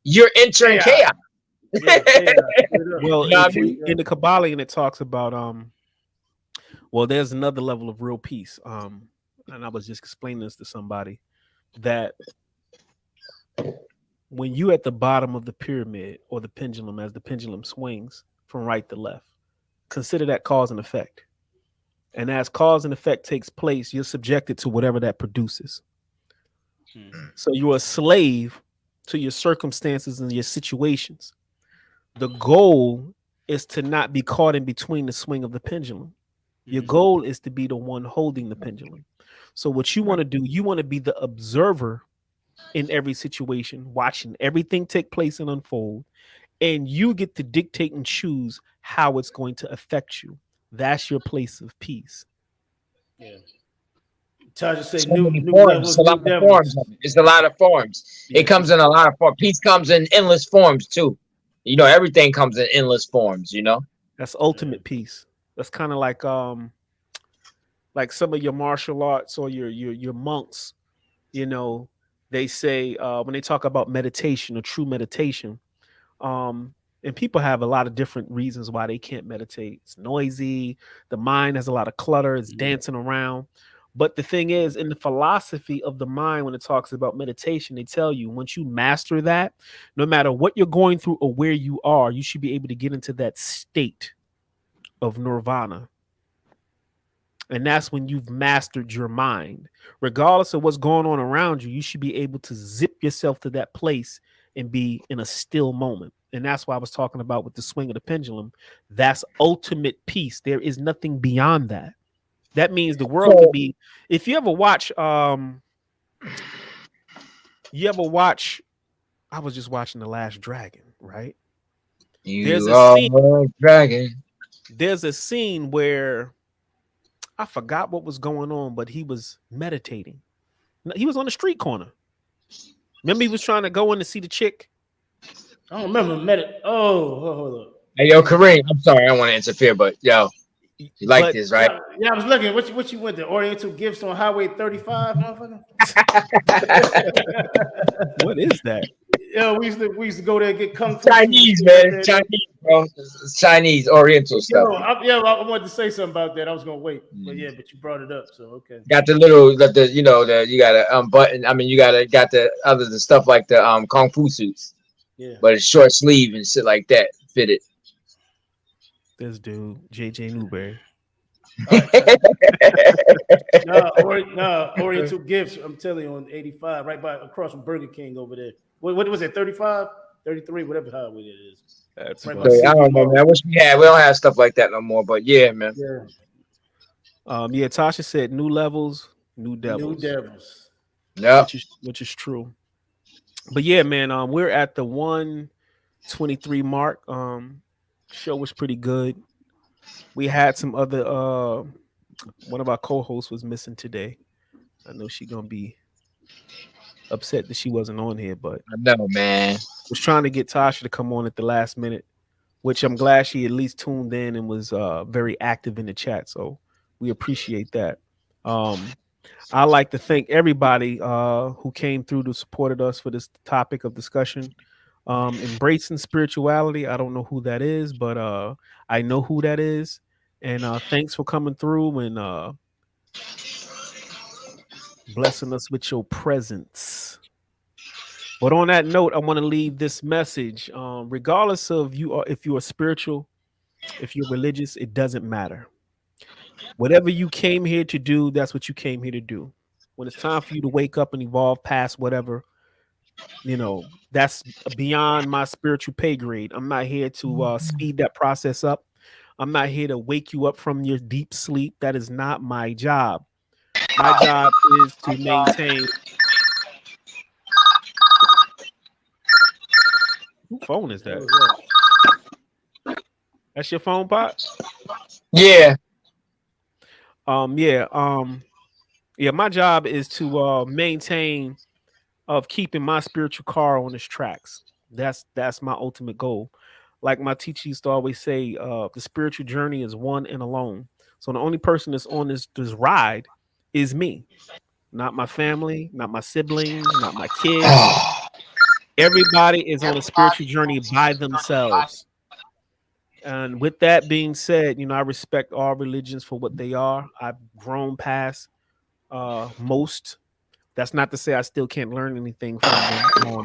you're entering Chaos. chaos. You Yeah, chaos. Straight up. Well, know what I if mean? we Yeah. in the Kabbalion, it talks about well, there's another level of real peace. And I was just explaining this to somebody that when you at the bottom of the pyramid or the pendulum, as the pendulum swings from right to left, consider that cause and effect. And as cause and effect takes place, you're subjected to whatever that produces. Hmm. So you're a slave to your circumstances and your situations. The goal is to not be caught in between the swing of the pendulum. Your Hmm. goal is to be the one holding the pendulum. So what you want Right. to do, you want to be the observer in every situation, watching everything take place and unfold, and you get to dictate and choose how it's going to affect you. That's your place of peace. Yeah. Tasha say So many new forms. It's levels, a lot new of forms devils. of it. It's a lot of forms. It Yes, comes it's in a lot of forms. Peace comes in endless forms too. Everything comes in endless forms. that's Yeah. ultimate peace. That's kind of like some of your martial arts or your monks, you know, they say when they talk about meditation or true meditation, um and people have a lot of different reasons why they can't meditate. It's noisy, the mind has a lot of clutter, it's Mhm. dancing around. But the thing is, in the philosophy of the mind, when it talks about meditation, they tell you once you master that, no matter what you're going through or where you are, you should be able to get into that state of nirvana. And that's when you've mastered your mind. Regardless of what's going on around you, you should be able to zip yourself to that place and be in a still moment. And that's why I was talking about with the swing of the pendulum. That's ultimate peace. There is nothing beyond that. That means the world could So be, if you ever watch, I was just watching The Last Dragon, right? There's you a are scene, a dragon. there's a scene where I forgot what was going on, but he was meditating. He was on the street corner. Remember, he was trying to go in to see the chick. I don't remember hold up. Hey, yo, Kareem. I'm sorry, I don't want to interfere, but yo, you like But this, right? Yeah, yeah, I was looking. What you went to Oriental Gifts on Highway 35, motherfucker? what is that? Yeah, we used to go there and get kung It's fu food and Chinese, shit man. like It's that. Chinese, bro. It's Chinese, Oriental stuff. I wanted to say something about that. I was gonna wait, but Mm. yeah, but you brought it up, so okay. Got the little, the you gotta button. I mean, you got the stuff like the kung fu suits, Yeah. but it's short sleeve and shit like that. Fitted. This dude, JJ Newberry. All right, so Oriental Gifts. I'm telling you, on 85, right by across from Burger King over there. What was it? 35, 33, whatever highway it is. That's Right by Okay, funny. I CB don't know, man. Mall. I wish we had. We don't have stuff like that no more. But yeah, man. Yeah. Yeah, Tasha said new levels, new New devils, Devils. Yep. which is true. But yeah, man, we're at the 123 mark. Show was pretty good. We had some other one of our co-hosts was missing today. I know she gonna be upset that she wasn't on here, but I know, man. was trying to get Tasha to come on at the last minute, which I'm glad she at least tuned in and was very active in the chat. So we appreciate that. Um, I like to thank everybody who came through to supported us for this topic of discussion. Embracing spirituality. I don't know who that is, but I know who that is. And thanks for coming through and blessing us with your presence. But on that note, I want to leave this message. Regardless of you are, if you are spiritual, if you're religious, it doesn't matter. Whatever you came here to do, that's what you came here to do. When it's time for you to wake up and evolve past whatever, that's beyond my spiritual pay grade. I'm not here to speed that process up. I'm not here to wake you up from your deep sleep. That is not my job. My job is to maintain. Whose phone is What that? was that? That's your phone, Pot? Yeah. Yeah. Yeah. My job is to maintain of keeping my spiritual car on its tracks. That's my ultimate goal. Like my teacher used to always say, the spiritual journey is one and alone. So the only person that's on this ride is me, not my family, not my siblings, not my kids. Everybody is on a spiritual journey by themselves. And with that being said, I respect all religions for what they are. I've grown past most. That's not to say I still can't learn anything from them. Um,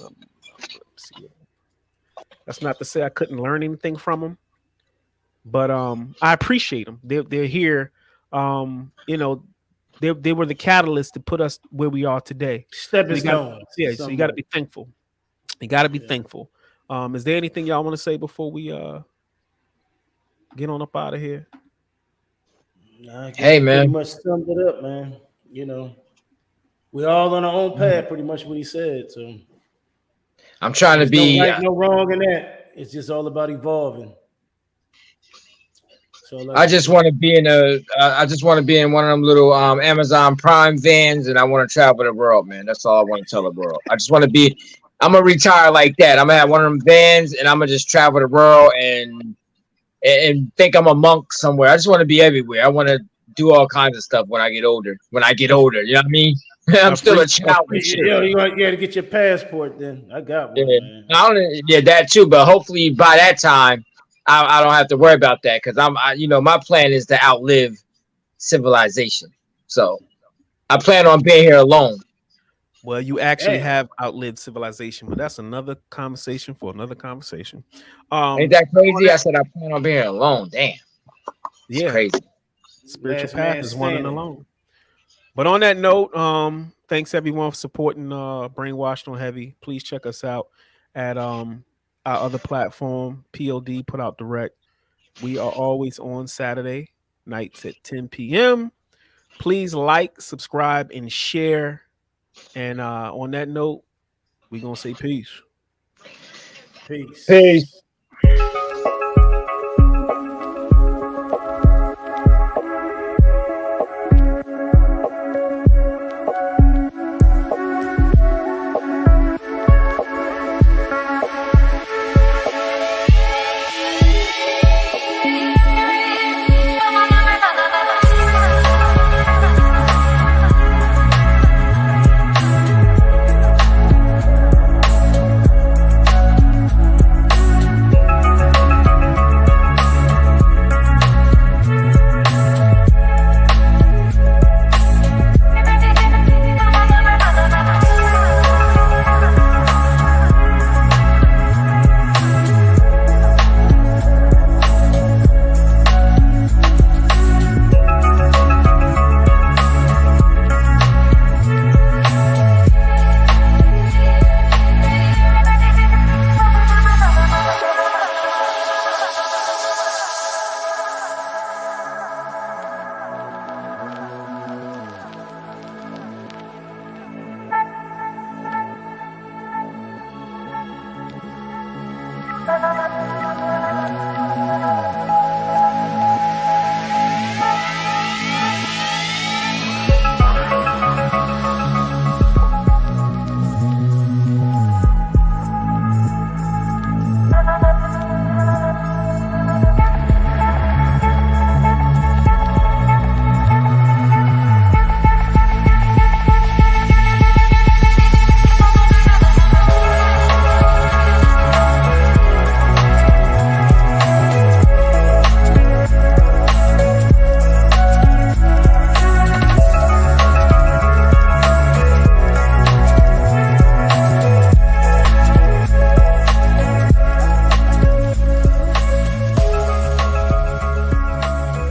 let's see. That's not to say I couldn't learn anything from them, but I appreciate them. They're here. They were the catalyst to put us where we are today. So Stepping you got stones to yeah. So you got to somewhere. be thankful. You got to be Yeah. thankful. Is there anything y'all want to say before we get on up out of here? Nah, I guess Hey, you pretty man. much summed it up, man. You know, we all on our own path, pretty much what he said. So I'm trying to there's no be. right, no wrong in that. It's just all about evolving. That's all I I can just say. want to be in a. I just want to be in one of them little Amazon Prime vans, and I want to travel the world, man. That's all I want to tell the world. I just want to be. I'm gonna retire like that. I'm gonna have one of them vans, and I'm gonna just travel the world and think I'm a monk somewhere. I just want to be everywhere. I want to do all kinds of stuff when I get older. When I get A, older, you know what I mean? I'm a still free a a child and free shit. spirit. You got to get your passport. Then I got one, Yeah, man. I don't, yeah, that too. But hopefully by that time, I don't have to worry about that because my plan is to outlive civilization. So I plan on being here alone. Well, you actually Damn. have outlived civilization, but that's another conversation for another conversation. Ain't Um, that on crazy? that, I said I plan on being here alone. Damn, it's yeah, crazy. spiritual Last path man is one and standing. alone. But on that note, thanks everyone for supporting Brainwashed on Heavy. Please check us out at our other platform, POD Put Out Direct. We are always on Saturday nights at 10 p.m. Please like, subscribe, and share. And on that note, we're gonna say peace. Peace. Peace.